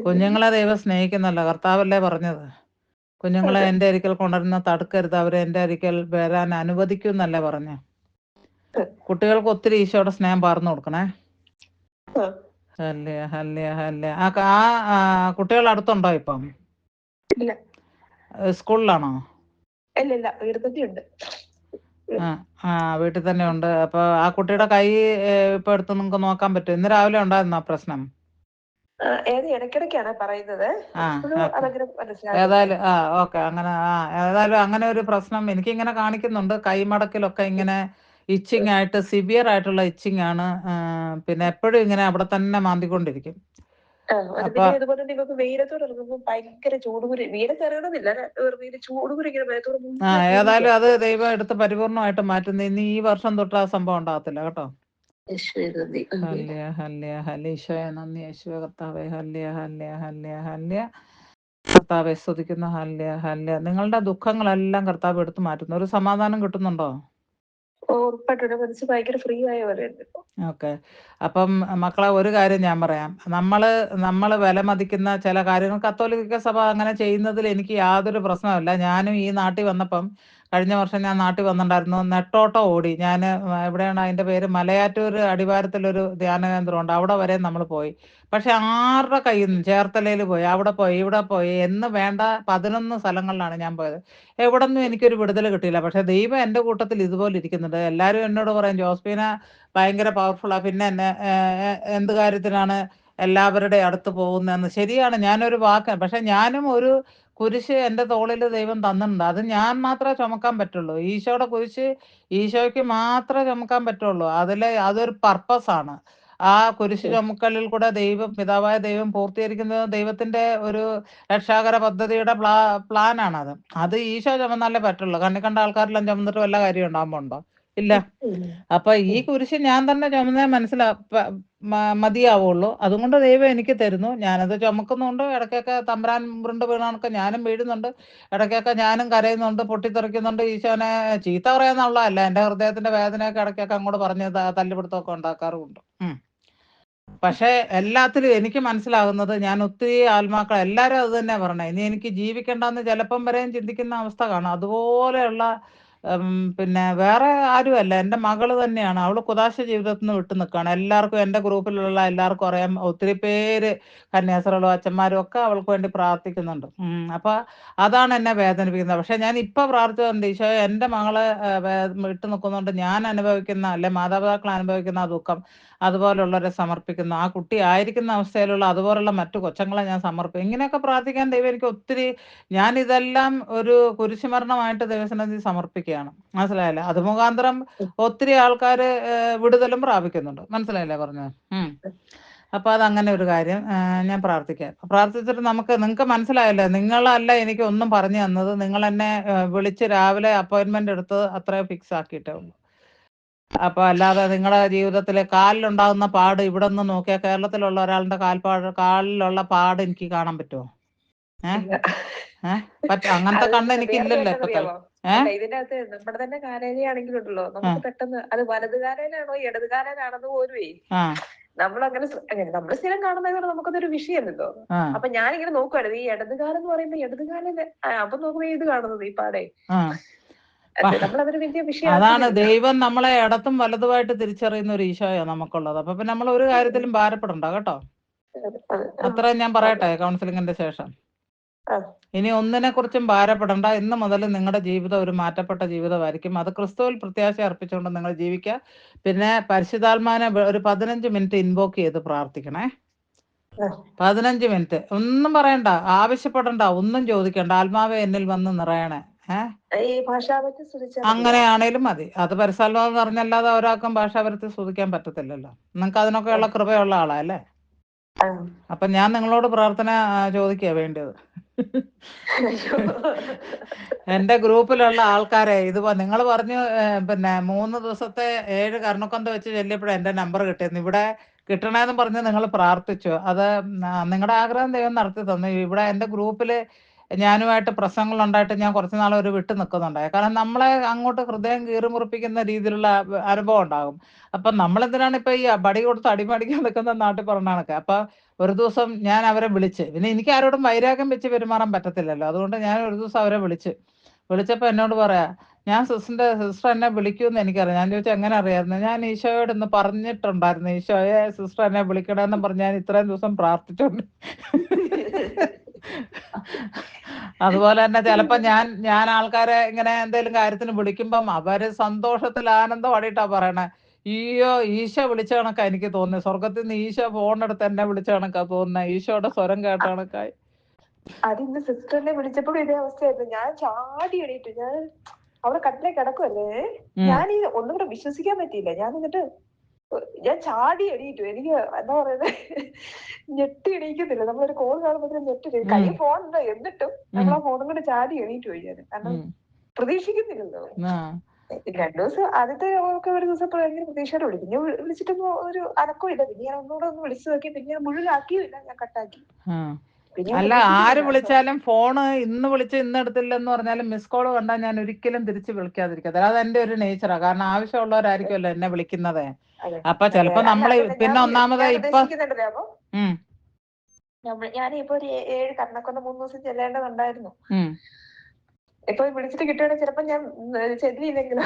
കുഞ്ഞുങ്ങളെ ദൈവം സ്നേഹിക്കുന്നല്ലോ, കർത്താവല്ലേ പറഞ്ഞത്. കുഞ്ഞുങ്ങളെ എന്റെ അരിക്കൽ കൊണ്ടുവരുന്ന തടുക്കരുത്, അവരെ എന്റെ അരിക്കൽ വരാൻ അനുവദിക്കും എന്നല്ലേ പറഞ്ഞേ. കുട്ടികൾക്ക് ഒത്തിരി ഈശോയുടെ സ്നേഹം പകർന്നു കൊടുക്കണേ. ഹല്ലേയ ഹല്ലേയ ഹല്ലേയ. ആ കുട്ടികൾ അടുത്തുണ്ടോ ഇപ്പം? സ്കൂളിലാണോ? വീട്ടിൽ തന്നെ ഉണ്ട്. അപ്പൊ ആ കുട്ടിയുടെ കൈ ഇപ്പൊ എടുത്ത് നിങ്ങൾക്ക് നോക്കാൻ പറ്റും? ഇന്ന് രാവിലെ ഉണ്ടായിരുന്നോ പ്രശ്നം? ഇടയ്ക്കിടയ്ക്കാണ് പറയുന്നത്. ഏതായാലും ഓക്കെ, അങ്ങനെ ഏതായാലും അങ്ങനെ ഒരു പ്രശ്നം എനിക്കിങ്ങനെ കാണിക്കുന്നുണ്ട്. കൈമടക്കിലൊക്കെ ഇങ്ങനെ ഇച്ചിങ് ആയിട്ട്, സിവിയർ ആയിട്ടുള്ള ഇച്ചിങ് ആണ്. പിന്നെ എപ്പോഴും ഇങ്ങനെ അവിടെ തന്നെ മാന്തിക്കൊണ്ടിരിക്കും. ഏതായാലും അത് ദൈവം എടുത്ത് പരിപൂർണമായിട്ട് മാറ്റുന്നു. ഇനി ഈ വർഷം തൊട്ട് ആ സംഭവം ഉണ്ടാകത്തില്ല കേട്ടോ. ഹല്ലേയ ഹല്ലേയ ഹല്ലേയ. ഈശോയെ നന്ദി, യേശുവേ കർത്താവേ. ഹല്ലേയ ഹല്ലേയ ഹല്ലേയ ഹല്ലേയ. കർത്താവെ സ്തുതിക്കുന്നു. ഹല്ലേയ ഹല്ലേയ. നിങ്ങളുടെ ദുഃഖങ്ങളെല്ലാം കർത്താവ് എടുത്ത് മാറ്റുന്നു. ഒരു സമാധാനം കിട്ടുന്നുണ്ടോ? ഓക്കെ. അപ്പം മക്കളെ, ഒരു കാര്യം ഞാൻ പറയാം. നമ്മള് വിലമതിക്കുന്ന ചില കാര്യങ്ങൾ കത്തോലിക്ക സഭ അങ്ങനെ ചെയ്യുന്നതിൽ എനിക്ക് യാതൊരു പ്രശ്നമില്ല. ഞാനും ഈ നാട്ടിൽ വന്നപ്പം, കഴിഞ്ഞ വർഷം ഞാൻ നാട്ടിൽ വന്നിട്ടുണ്ടായിരുന്നു. നെട്ടോട്ടം ഓടി. ഞാൻ എവിടെയാണ് അതിന്റെ പേര്, മലയാറ്റൂർ അടിവാരത്തിലൊരു ധ്യാന കേന്ദ്രമുണ്ട്, അവിടെ വരെ നമ്മൾ പോയി. പക്ഷെ ആരുടെ കയ്യിൽ നിന്നും, ചേർത്തലയിൽ പോയി, അവിടെ പോയി, ഇവിടെ പോയി എന്ന് വേണ്ട 11 സ്ഥലങ്ങളിലാണ് ഞാൻ പോയത്. എവിടെ നിന്നും എനിക്കൊരു വിടുതൽ കിട്ടിയില്ല. പക്ഷെ ദൈവം എന്റെ കൂട്ടത്തിൽ ഇതുപോലെ ഇരിക്കുന്നുണ്ട്. എല്ലാവരും എന്നോട് പറയും ജോസ്ഫീന ഭയങ്കര പവർഫുള്ളാ, പിന്നെ എന്നെ എന്ത് കാര്യത്തിനാണ് എല്ലാവരുടെ അടുത്ത് പോകുന്നതെന്ന്. ശരിയാണ്, ഞാനൊരു വാക്ക്, പക്ഷെ ഞാനും ഒരു കുരിശ് എൻ്റെ തോളിൽ ദൈവം തന്നിട്ടുണ്ട്. അത് ഞാൻ മാത്രമേ ചുമക്കാൻ പറ്റുള്ളൂ. ഈശോയുടെ കുരിശ് ഈശോയ്ക്ക് മാത്രമേ ചുമക്കാൻ പറ്റുള്ളൂ. അതൊരു പർപ്പസ് ആണ്. ആ കുരിശ് ചുമക്കലിൽ കൂടെ പിതാവായ ദൈവം പൂർത്തീകരിക്കുന്നത് ദൈവത്തിന്റെ ഒരു രക്ഷാകര പദ്ധതിയുടെ പ്ലാനാണത്. അത് ഈശോ ചുമന്നാലേ പറ്റുള്ളൂ. കണ്ണി കണ്ട ആൾക്കാരെല്ലാം ചുമന്നിട്ട് വല്ല കാര്യം ഉണ്ടാകുമ്പോ ഇല്ല. അപ്പൊ ഈ കുരിശ് ഞാൻ തന്നെ ചുമന്നേ മതിയാവുള്ളൂ. അതുകൊണ്ട് ദൈവം എനിക്ക് തരുന്നു, ഞാനത് ചുമക്കുന്നുണ്ട്. ഇടയ്ക്കൊക്കെ തമ്പുരാൻ ഉരുണ്ട് വീണാണൊക്കെ ഞാനും വീഴുന്നുണ്ട്. ഇടയ്ക്കൊക്കെ ഞാനും കരയുന്നുണ്ട്, പൊട്ടിത്തെറിക്കുന്നുണ്ട്. ഈശോനെ ചീത്ത പറയാന്നുള്ളതല്ല, എന്റെ ഹൃദയത്തിന്റെ വേദനയൊക്കെ ഇടയ്ക്കൊക്കെ അങ്ങോട്ട് പറഞ്ഞ് തല്ലുപിടുത്തമൊക്കെ ഉണ്ടാക്കാറുമുണ്ട്. പക്ഷെ എല്ലാത്തിലും എനിക്ക് മനസ്സിലാകുന്നത്, ഞാൻ ഒത്തിരി ആത്മാക്കൾ എല്ലാവരും അത് തന്നെ പറഞ്ഞത്, ഇനി എനിക്ക് ജീവിക്കണ്ടെന്ന് ചിലപ്പം വരെയും ചിന്തിക്കുന്ന അവസ്ഥ കാണും. അതുപോലെയുള്ള പിന്നെ വേറെ ആരുമല്ല, എൻ്റെ മകള് തന്നെയാണ്. അവള് കുദാശ ജീവിതത്തിൽ നിന്ന് വിട്ടു നിൽക്കുകയാണ്. എല്ലാവർക്കും, എൻ്റെ ഗ്രൂപ്പിലുള്ള എല്ലാവർക്കും അറിയാം. ഒത്തിരി പേര് കന്യാസ്ത്രീകളും അച്ഛന്മാരും ഒക്കെ അവൾക്ക് വേണ്ടി പ്രാർത്ഥിക്കുന്നുണ്ട്. അപ്പൊ അതാണ് എന്നെ വേദനിപ്പിക്കുന്നത്. പക്ഷെ ഞാൻ ഇപ്പൊ പ്രാർത്ഥിച്ചുകൊണ്ട്, ഈശോ എൻ്റെ മകളെ വിട്ടു നിൽക്കുന്നതുകൊണ്ട് ഞാൻ അനുഭവിക്കുന്ന, അല്ലെ മാതാപിതാക്കൾ അനുഭവിക്കുന്ന ആ ദുഃഖം അതുപോലുള്ളവരെ സമർപ്പിക്കുന്നു. ആ കുട്ടി ആയിരിക്കുന്ന അവസ്ഥയിലുള്ള അതുപോലുള്ള മറ്റു കൊച്ചുങ്ങളെ ഞാൻ സമർപ്പിക്കും. ഇങ്ങനെയൊക്കെ പ്രാർത്ഥിക്കാൻ ദൈവം എനിക്ക് ഒത്തിരി ഞാനിതെല്ലാം ഒരു കുരിശുമരണമായിട്ട് ദൈവസന്നിധിയിൽ സമർപ്പിക്കുകയാണ്. മനസ്സിലായല്ലേ? അത് മുഖാന്തരം ഒത്തിരി ആൾക്കാര് വിടുതലും പ്രാപിക്കുന്നുണ്ട്. മനസ്സിലായില്ലേ പറഞ്ഞത്? അപ്പൊ അതങ്ങനെ ഒരു കാര്യം ഞാൻ പ്രാർത്ഥിക്കാം. പ്രാർത്ഥിച്ചിട്ട് നിങ്ങൾക്ക് മനസ്സിലായല്ലോ, നിങ്ങളല്ല എനിക്ക് ഒന്നും പറഞ്ഞു തന്നത്. നിങ്ങൾ എന്നെ വിളിച്ച് രാവിലെ അപ്പോയിന്റ്മെന്റ് എടുത്ത് അത്രയും ഫിക്സ് ആക്കിയിട്ടേ ഉള്ളൂ. അപ്പൊ അല്ലാതെ നിങ്ങളുടെ ജീവിതത്തിലെ കാലിലുണ്ടാകുന്ന പാട് ഇവിടെ നിന്ന് നോക്കിയാൽ കേരളത്തിലുള്ള ഒരാളുടെ കാലിലുള്ള പാട് എനിക്ക് കാണാൻ പറ്റുമോ? അങ്ങനത്തെ കണ്ണ് എനിക്ക് ഇല്ലല്ലോ ഇപ്പൊ. ഇതിനകത്ത് നമ്മുടെ തന്നെ കാലേനയാണെങ്കിലുണ്ടല്ലോ, നമുക്ക് പെട്ടെന്ന് അത് വലതുകാരനാണോ ഇടതുകാരനാണെന്ന് പോലുമേ നമ്മളങ്ങനെ നമ്മൾ സ്ഥിരം കാണുന്നത് നമുക്കതൊരു വിഷയമല്ലല്ലോ. അപ്പൊ ഞാനിങ്ങനെ നോക്കുവായിരുന്നു, ഈ ഇടതുകാലം എന്ന് പറയുമ്പോ ഇടതുകാലം അപ്പൊ നോക്കുമ്പോ ഇത് കാണുന്നത് ഈ പാടെ നമ്മളതൊരു വലിയ വിഷയം. അതാണ് ദൈവം നമ്മളെ ഇടത്തും വലതുമായിട്ട് തിരിച്ചറിയുന്ന ഒരു ഈശോയാ നമുക്കുള്ളത്. അപ്പൊ പിന്നെ നമ്മൾ ഒരു കാര്യത്തിലും ഭാരപ്പെടണ്ട കേട്ടോ. അത്രയും ഞാൻ പറയട്ടെ കൗൺസിലിങ്ങിന്റെ ശേഷം. ഇനി ഒന്നിനെ കുറിച്ചും ഭാരപ്പെടണ്ട. ഇന്ന് മുതൽ നിങ്ങളുടെ ജീവിതം ഒരു മാറ്റപ്പെട്ട ജീവിതമായിരിക്കും. അത് ക്രിസ്തുവിൽ പ്രത്യാശ അർപ്പിച്ചുകൊണ്ട് നിങ്ങൾ ജീവിക്കുക. പിന്നെ പരിശുദ്ധാത്മാവിനെ ഒരു 15 മിനിറ്റ് ഇൻവോക്ക് ചെയ്ത് പ്രാർത്ഥിക്കണേ. 15 മിനിറ്റ് ഒന്നും പറയണ്ട, ആവശ്യപ്പെടണ്ട, ഒന്നും ചോദിക്കണ്ട. ആത്മാവെ എന്നിൽ വന്ന് നിറയണേ. അങ്ങനെയാണേലും മതി. അത് പരിശുദ്ധാത്മാവ് പറഞ്ഞല്ലാതെ ഒരാൾക്കും ഭാഷാപരത്തിൽ സ്തുതിക്കാൻ പറ്റത്തില്ലല്ലോ. നിങ്ങൾക്ക് അതിനൊക്കെയുള്ള കൃപയുള്ള ആളാ അല്ലേ? അപ്പൊ ഞാൻ നിങ്ങളോട് പ്രാർത്ഥന ചോദിക്കുക വേണ്ടത്. എന്റെ ഗ്രൂപ്പിലുള്ള ആൾക്കാരെ നിങ്ങൾ പറഞ്ഞു പിന്നെ 3 ദിവസത്തെ 7 കർണക്കൊന്ത വെച്ച് ചെല്ലിയപ്പോഴും എന്റെ നമ്പർ കിട്ടിയിരുന്നു. ഇവിടെ കിട്ടണേന്ന് പറഞ്ഞ് നിങ്ങൾ പ്രാർത്ഥിച്ചു. അത് നിങ്ങളുടെ ആഗ്രഹം ദൈവം നടത്തി തന്നു. ഇവിടെ എന്റെ ഗ്രൂപ്പില് ഞാനുമായിട്ട് പ്രശ്നങ്ങളുണ്ടായിട്ട് ഞാൻ കുറച്ച് നാൾ ഒരു വിട്ടു നിൽക്കുന്നുണ്ടായി. കാരണം നമ്മളെ അങ്ങോട്ട് ഹൃദയം കീറിമുറിപ്പിക്കുന്ന രീതിയിലുള്ള അനുഭവം ഉണ്ടാകും. അപ്പൊ നമ്മളെന്തിനാണ് ഇപ്പൊ ഈ ബടി കൊടുത്ത് അടിമടിക്കാൻ നിൽക്കുന്ന നാട്ടിൽ പറഞ്ഞ കണക്ക്. അപ്പൊ ഒരു ദിവസം ഞാൻ അവരെ വിളിച്ച്, പിന്നെ എനിക്ക് ആരോടും വൈരാഗ്യം വെച്ച് പെരുമാറാൻ പറ്റത്തില്ലല്ലോ. അതുകൊണ്ട് ഞാൻ ഒരു ദിവസം അവരെ വിളിച്ചപ്പോൾ എന്നോട് പറയാ, ഞാൻ സിസ്റ്റർ എന്നെ വിളിക്കുമെന്ന് എനിക്കറിയാം. ഞാൻ ചോദിച്ചാൽ എങ്ങനെ അറിയാമായിരുന്നു? ഞാൻ ഈശോയോട് ഇന്ന് പറഞ്ഞിട്ടുണ്ടായിരുന്നു, ഈശോയെ സിസ്റ്റർ എന്നെ വിളിക്കണമെന്ന് പറഞ്ഞ് ഞാൻ ഇത്രയും ദിവസം പ്രാർത്ഥിച്ചിട്ടുണ്ട്. അതുപോലെ തന്നെ ചിലപ്പോ ഞാൻ ആൾക്കാരെ ഇങ്ങനെ എന്തെങ്കിലും കാര്യത്തിന് വിളിക്കുമ്പം അവര് സന്തോഷത്തിൽ ആനന്ദം അടിയിട്ടാ പറയണേ, ഈശോ വിളിച്ച കണക്കാ എനിക്ക് തോന്നുന്നത്. സ്വർഗത്തിൽ നിന്ന് ഈശോ ഫോണെടുത്ത് എന്നെ വിളിച്ച കണക്കാ തോന്നുന്നത്. ഈശോയുടെ സ്വരം കേട്ട കണക്കായി. അതിന്ന് സിസ്റ്ററിനെ വിളിച്ചപ്പോഴും ഇതേ അവസ്ഥയായിരുന്നു. ഞാൻ ചാടി എണീറ്റു. ഞാൻ അവിടെ കട്ടിലെ കിടക്കുമല്ലേ, ഞാൻ ഈ ഒന്നും കൂടെ വിശ്വസിക്കാൻ പറ്റിയില്ല. ഞാൻ ചാടി എണീറ്റു. എനിക്ക് എന്താ പറയുന്നത്, ഞെട്ടി എണീക്കുന്നില്ല. നമ്മളൊരു കോൾ കാണുമ്പോൾ ഞെട്ടി കൈ ഫോണുണ്ടോ, എന്നിട്ടും നമ്മൾ ആ ഫോണും കൂടെ ചാടി എണീറ്റു കഴിഞ്ഞാൽ. കാരണം പ്രതീക്ഷിക്കുന്നില്ലല്ലോ. 2 ദിവസം ആദ്യത്തെ ഒരു ദിവസം ഭയങ്കര പ്രതീക്ഷയോടെ വിളിക്കും. പിന്നെ വിളിച്ചിട്ടൊന്നും ഒരു അനക്കവും ഇല്ല. പിന്നെ ഞാൻ ഒന്നുകൂടെ ഒന്ന് വിളിച്ചു നോക്കി. പിന്നെ മുഴുവനാക്കിയില്ല, ഞാൻ കട്ടാക്കി. അല്ല, ആര് വിളിച്ചാലും ഫോണ് ഇന്ന് വിളിച്ച് ഇന്ന് എടുത്തില്ലെന്ന് പറഞ്ഞാലും മിസ് കോള് കണ്ടാൽ ഞാൻ ഒരിക്കലും തിരിച്ച് വിളിക്കാതിരിക്കത്തില്ല. അത് എന്റെ ഒരു നേച്ചറാ. കാരണം ആവശ്യമുള്ളവരായിരിക്കുമല്ലോ എന്നെ വിളിക്കുന്നത്. അപ്പൊ ചിലപ്പോ നമ്മള് പിന്നെ ഒന്നാമത് ഞാനിപ്പോ ഒരു 7 കർണക്കൊന്ന 3 ദിവസം ചെല്ലേണ്ടതുണ്ടായിരുന്നു. ഇപ്പൊ വിളിച്ചിട്ട് കിട്ടുവാണെങ്കിൽ ചിലപ്പോ ഞാൻ ചെല്ലിയില്ലെങ്കിലോ.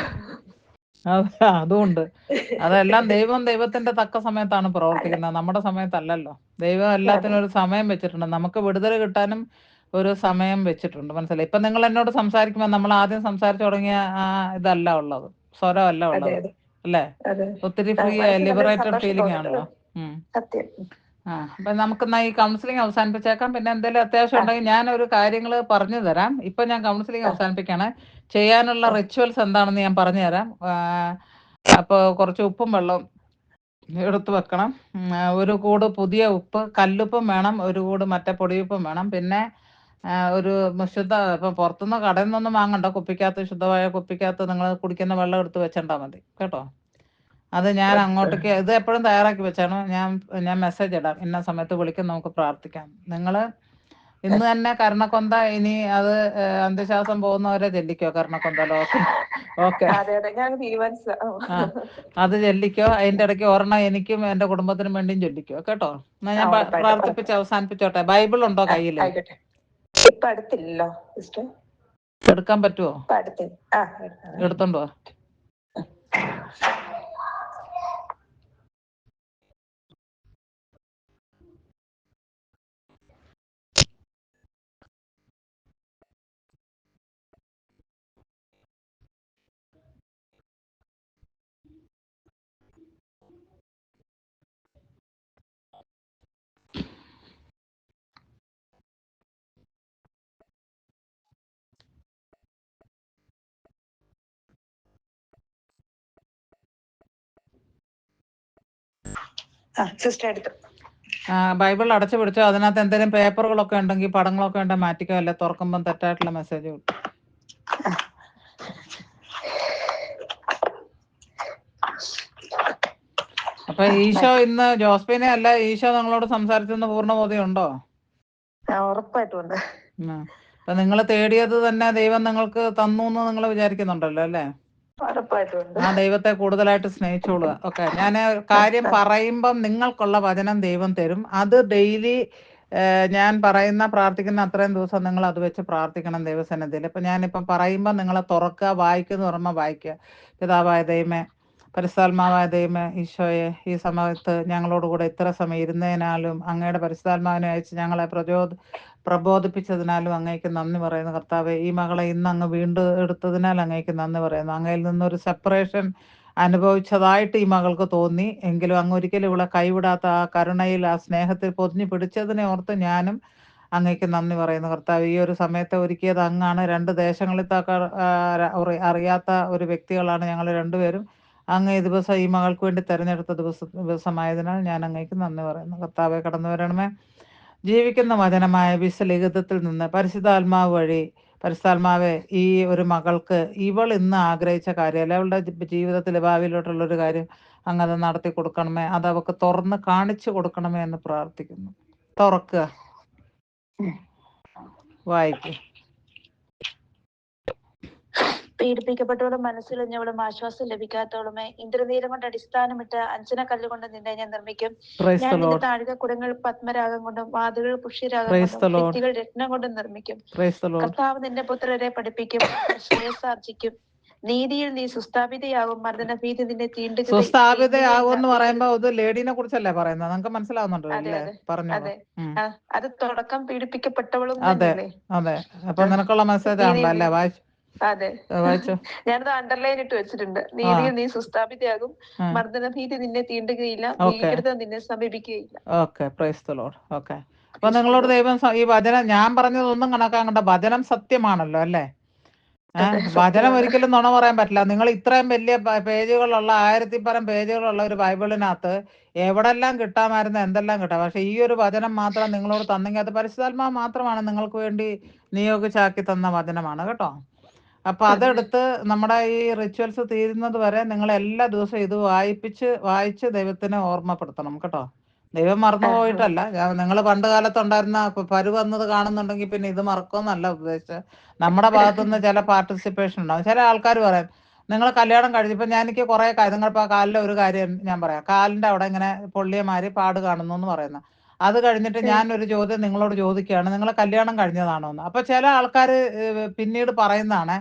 അതുകൊണ്ട് അതെല്ലാം ദൈവത്തിന്റെ തക്ക സമയത്താണ് പ്രവർത്തിക്കുന്നത്, നമ്മുടെ സമയത്തല്ലല്ലോ. ദൈവം എല്ലാത്തിനും ഒരു സമയം വെച്ചിട്ടുണ്ട്. നമുക്ക് വിടുതൽ കിട്ടാനും ഒരു സമയം വെച്ചിട്ടുണ്ട്. മനസ്സിലായി? ഇപ്പൊ നിങ്ങൾ എന്നോട് സംസാരിക്കുമ്പോൾ നമ്മൾ ആദ്യം സംസാരിച്ചു തുടങ്ങിയ ഇതല്ല ഉള്ളത്, സ്വരമല്ല ഉള്ളത് അല്ലേ? ഒത്തിരി ഫ്രീ ലിബറേറ്റഡ് ഫീലിംഗ് ആണല്ലോ. അപ്പൊ നമുക്കെന്നാ ഈ കൗൺസിലിംഗ് അവസാനിപ്പിച്ചേക്കാം. പിന്നെ എന്തെങ്കിലും അത്യാവശ്യം ഉണ്ടെങ്കിൽ ഞാൻ ഒരു കാര്യങ്ങൾ പറഞ്ഞു തരാം. ഇപ്പൊ ഞാൻ കൗൺസിലിംഗ് അവസാനിപ്പിക്കാണ്. ചെയ്യാനുള്ള റിച്വൽസ് എന്താണെന്ന് ഞാൻ പറഞ്ഞു തരാം. അപ്പോൾ കുറച്ച് ഉപ്പും വെള്ളവും എടുത്ത് വെക്കണം. ഒരു കൂട് പുതിയ ഉപ്പ്, കല്ലുപ്പും വേണം, ഒരു കൂട് മറ്റേ പൊടിയുപ്പും വേണം. പിന്നെ ഒരു ഇപ്പൊ പുറത്തുനിന്ന് കടയിൽ നിന്നൊന്നും വാങ്ങണ്ട, കുപ്പിക്കകത്ത് ശുദ്ധമായ കുപ്പിക്കകത്ത് നിങ്ങൾ കുടിക്കുന്ന വെള്ളം എടുത്ത് വെച്ചിട്ടാ മതി കേട്ടോ. അത് ഞാൻ അങ്ങോട്ടേക്ക് ഇത് എപ്പോഴും തയ്യാറാക്കി വെച്ചാണ്. ഞാൻ മെസ്സേജ് ഇടാം, ഇന്ന സമയത്ത് വിളിക്കും, നമുക്ക് പ്രാർത്ഥിക്കാം. നിങ്ങൾ ഇന്ന് തന്നെ കർണക്കൊന്ത, ഇനി അത് അന്ത്യശ്വാസം പോകുന്നവരെ ചെല്ലിക്കോ കർണക്കൊന്തല്ലോ. ഓക്കെ, അത് ചെല്ലിക്കോ. അതിന്റെ ഇടയ്ക്ക് ഒരെണ്ണം എനിക്കും എന്റെ കുടുംബത്തിനും വേണ്ടിയും ചൊല്ലിക്കോ കേട്ടോ. എന്നാ ഞാൻ പ്രാർത്ഥിപ്പിച്ച് അവസാനിപ്പിച്ചോട്ടെ. ബൈബിൾ ഉണ്ടോ കയ്യിൽ? എടുക്കാൻ പറ്റുമോ? എടുത്തോണ്ടോ. സിസ്റ്റർ എടുത്തു. ബൈബിൾ അടച്ചു പിടിച്ചോ. അതിനകത്ത് എന്തെങ്കിലും പേപ്പറുകളൊക്കെ ഉണ്ടെങ്കിൽ പടങ്ങളൊക്കെ ഉണ്ടെങ്കിൽ മാറ്റിക്കോ, അല്ലെ തുറക്കുമ്പം തെറ്റായിട്ടുള്ള മെസ്സേജ് കിട്ടും. അപ്പൊ ഈശോ ഇന്ന് ജോസ്ഫിനെ അല്ല, ഈശോ നിങ്ങളോട് സംസാരിച്ചെന്ന് പൂർണ്ണ ബോധ്യമുണ്ടോ? ഉറപ്പായിട്ടും ഉണ്ട്. അപ്പൊ നിങ്ങൾ തേടിയത് തന്നെ ദൈവം നിങ്ങൾക്ക് തന്നു എന്ന് നിങ്ങൾ വിചാരിക്കുന്നുണ്ടല്ലോ അല്ലേ? ആ ദൈവത്തെ കൂടുതലായിട്ട് സ്നേഹിച്ചോളുക. ഓക്കെ, ഞാൻ കാര്യം പറയുമ്പം നിങ്ങൾക്കുള്ള വചനം ദൈവം തരും. അത് ഡെയിലി ഞാൻ പറയുന്ന പ്രാർത്ഥിക്കുന്ന അത്രയും ദിവസം നിങ്ങൾ അത് വെച്ച് പ്രാർത്ഥിക്കണം ദൈവസന്നിധിയിൽ. ഇപ്പം ഞാനിപ്പം പറയുമ്പോൾ നിങ്ങളെ തുറക്കുക, വായിക്കുന്ന പറയുമ്പോൾ വായിക്കുക. പിതാവായ ദൈവമേ, പരിശുദ്ധാത്മാവായ ദൈവമേ, ഈശോയെ, ഈ സമയത്ത് ഞങ്ങളോട് കൂടെ ഇത്ര സമയം ഇരുന്നതിനാലും അങ്ങയുടെ പരിശുദ്ധാത്മാവിനെ അയച്ച് ഞങ്ങളെ പ്രബോധിപ്പിച്ചതിനാലും അങ്ങേക്ക് നന്ദി പറയുന്നു കർത്താവെ. ഈ മകളെ ഇന്ന് അങ്ങ് വീണ്ടും എടുത്തതിനാൽ അങ്ങേക്ക് നന്ദി പറയുന്നു. അങ്ങയിൽ നിന്നൊരു സെപ്പറേഷൻ അനുഭവിച്ചതായിട്ട് ഈ മകൾക്ക് തോന്നി. എങ്കിലും അങ്ങ് ഒരിക്കലും ഇവിടെ കൈവിടാത്ത ആ കരുണയിൽ, ആ സ്നേഹത്തിൽ പൊതിഞ്ഞു പിടിച്ചതിനെ ഓർത്ത് ഞാനും അങ്ങേക്ക് നന്ദി പറയുന്നു കർത്താവ്. ഈ ഒരു സമയത്ത് ഒരുക്കിയത് അങ്ങാണ്. 2 ദേശങ്ങളിൽ അറിയാത്ത ഒരു വ്യക്തികളാണ് ഞങ്ങൾ രണ്ടുപേരും. അങ്ങ് ഈ ദിവസം ഈ മകൾക്ക് വേണ്ടി തിരഞ്ഞെടുത്ത ദിവസമായതിനാൽ ഞാൻ അങ്ങേക്ക് നന്ദി പറയുന്നു കർത്താവെ. കടന്നു വരണമേ. ജീവിക്കുന്ന വചനമായ വിശ്വലിഖിതത്തിൽ നിന്ന് പരിശുദ്ധാത്മാവ് വഴി, പരിശുദ്ധാത്മാവെ, ഈ ഒരു മകൾക്ക് ഇവൾ ഇന്ന് ആഗ്രഹിച്ച കാര്യം, അല്ലെ അവളുടെ ജീവിതത്തിൽ ഭാവിയിലോട്ടുള്ളൊരു കാര്യം അങ്ങ് അത് നടത്തി കൊടുക്കണമേ. അത് അവൾക്ക് തുറന്ന് കാണിച്ചു കൊടുക്കണമേ എന്ന് പ്രാർത്ഥിക്കുന്നു. തുറക്കുക, വായിക്കുക. പീഡിപ്പിക്കപ്പെട്ടവളും മനസ്സിലഞ്ഞവളും ആശ്വാസം ലഭിക്കാത്തവളുമേ, ഇന്ദ്രനീരം കൊണ്ട് അടിസ്ഥാനമിട്ട് അഞ്ചന കല്ലുകൊണ്ട് നിന്നെ ഞാൻ നിർമ്മിക്കും. ഞാൻ നിന്റെ താഴികക്കുടങ്ങൾ പത്മരാഗം കൊണ്ടും വാതിലുകൾ പുഷ്യരാഗം കൊണ്ടും ഭിത്തികൾ രത്നം കൊണ്ടും നിർമ്മിക്കും. കർത്താവ് നിന്റെ പുത്രരെ പഠിപ്പിക്കും, ശ്രേയസ്സാർജിക്കും. നീതിയിൽ നീ സുസ്ഥാപിതയാകും, മർദ്ദനഭീതി നിന്നെ തീണ്ടുക. സുസ്ഥാപിതയാകും എന്ന് പറയുമ്പോ അത് ലേഡീനെ കുറിച്ചല്ലേ പറയുന്നത്? നിങ്ങൾക്ക് മനസ്സിലാവുന്നുണ്ടോ? അതെ, അത് തുടക്കം പീഡിപ്പിക്കപ്പെട്ടവളും. അതെ അതെ. അപ്പൊ നിനക്കുള്ള മെസ്സേജ് ആണല്ലോ അല്ലേ? വായിച്ചു. അതെ, ഞാനത് അണ്ടർലൈൻ ഇട്ട് വെച്ചിട്ടുണ്ട്. നീതിയിൽ നീ സുസ്ഥാപിതയാകും, മർദ്ദനഭീതി നിന്നെ തീണ്ടുകയില്ല, ഭീകരത നിന്നെ സമീപിക്കുകയില്ല. Okay, praise the Lord. Okay, അപ്പൊ നിങ്ങളോട് ദൈവം ഈ വചനം, ഞാൻ പറഞ്ഞതൊന്നും കണക്കാക്കണ്ട, വചനം സത്യമാണല്ലോ അല്ലേ? വചനം ഒരിക്കലും നുണ പറയാൻ പറ്റില്ല. നിങ്ങൾ ഇത്രയും വലിയ പേജുകളുള്ള 1000-പരം പേജുകളുള്ള ഒരു ബൈബിളിനകത്ത് എവിടെല്ലാം കിട്ടാമായിരുന്നു, എന്തെല്ലാം കിട്ടാം. പക്ഷെ ഈ ഒരു വചനം മാത്രം നിങ്ങളോട് തന്നെങ്കിൽ അത് പരിശുദ്ധാത്മാവ് മാത്രമാണ് നിങ്ങൾക്ക് വേണ്ടി നിയോഗിച്ചാക്കി തന്ന വചനമാണ് കേട്ടോ. അപ്പൊ അതെടുത്ത് നമ്മുടെ ഈ റിച്വൽസ് തീരുന്നത് വരെ നിങ്ങൾ എല്ലാ ദിവസവും ഇത് വായിച്ച് ദൈവത്തിനെ ഓർമ്മപ്പെടുത്തണം കേട്ടോ. ദൈവം മറന്നു പോയിട്ടല്ല. നിങ്ങൾ പണ്ട് കാലത്തുണ്ടായിരുന്ന പരുവന്നത് കാണുന്നുണ്ടെങ്കിൽ പിന്നെ ഇത് മറക്കുമെന്നല്ല ഉദ്ദേശിച്ചത്. നമ്മുടെ ഭാഗത്തുനിന്ന് ചില പാർട്ടിസിപ്പേഷൻ ഉണ്ടാവും. ചില ആൾക്കാർ പറയാം, നിങ്ങൾ കല്യാണം കഴിഞ്ഞപ്പോൾ എനിക്ക് കുറേ നിങ്ങളിപ്പോൾ കാലിലെ ഒരു കാര്യം ഞാൻ പറയാം. കാലിൻ്റെ അവിടെ ഇങ്ങനെ പൊള്ളിയമാതിരി പാട് കാണുന്നു എന്ന് പറയുന്നത്. അത് കഴിഞ്ഞിട്ട് ഞാനൊരു ചോദ്യം നിങ്ങളോട് ചോദിക്കുകയാണ്, നിങ്ങൾ കല്യാണം കഴിഞ്ഞതാണോ എന്ന്. അപ്പോൾ ചില ആൾക്കാർ പിന്നീട് പറയുന്നതാണ്,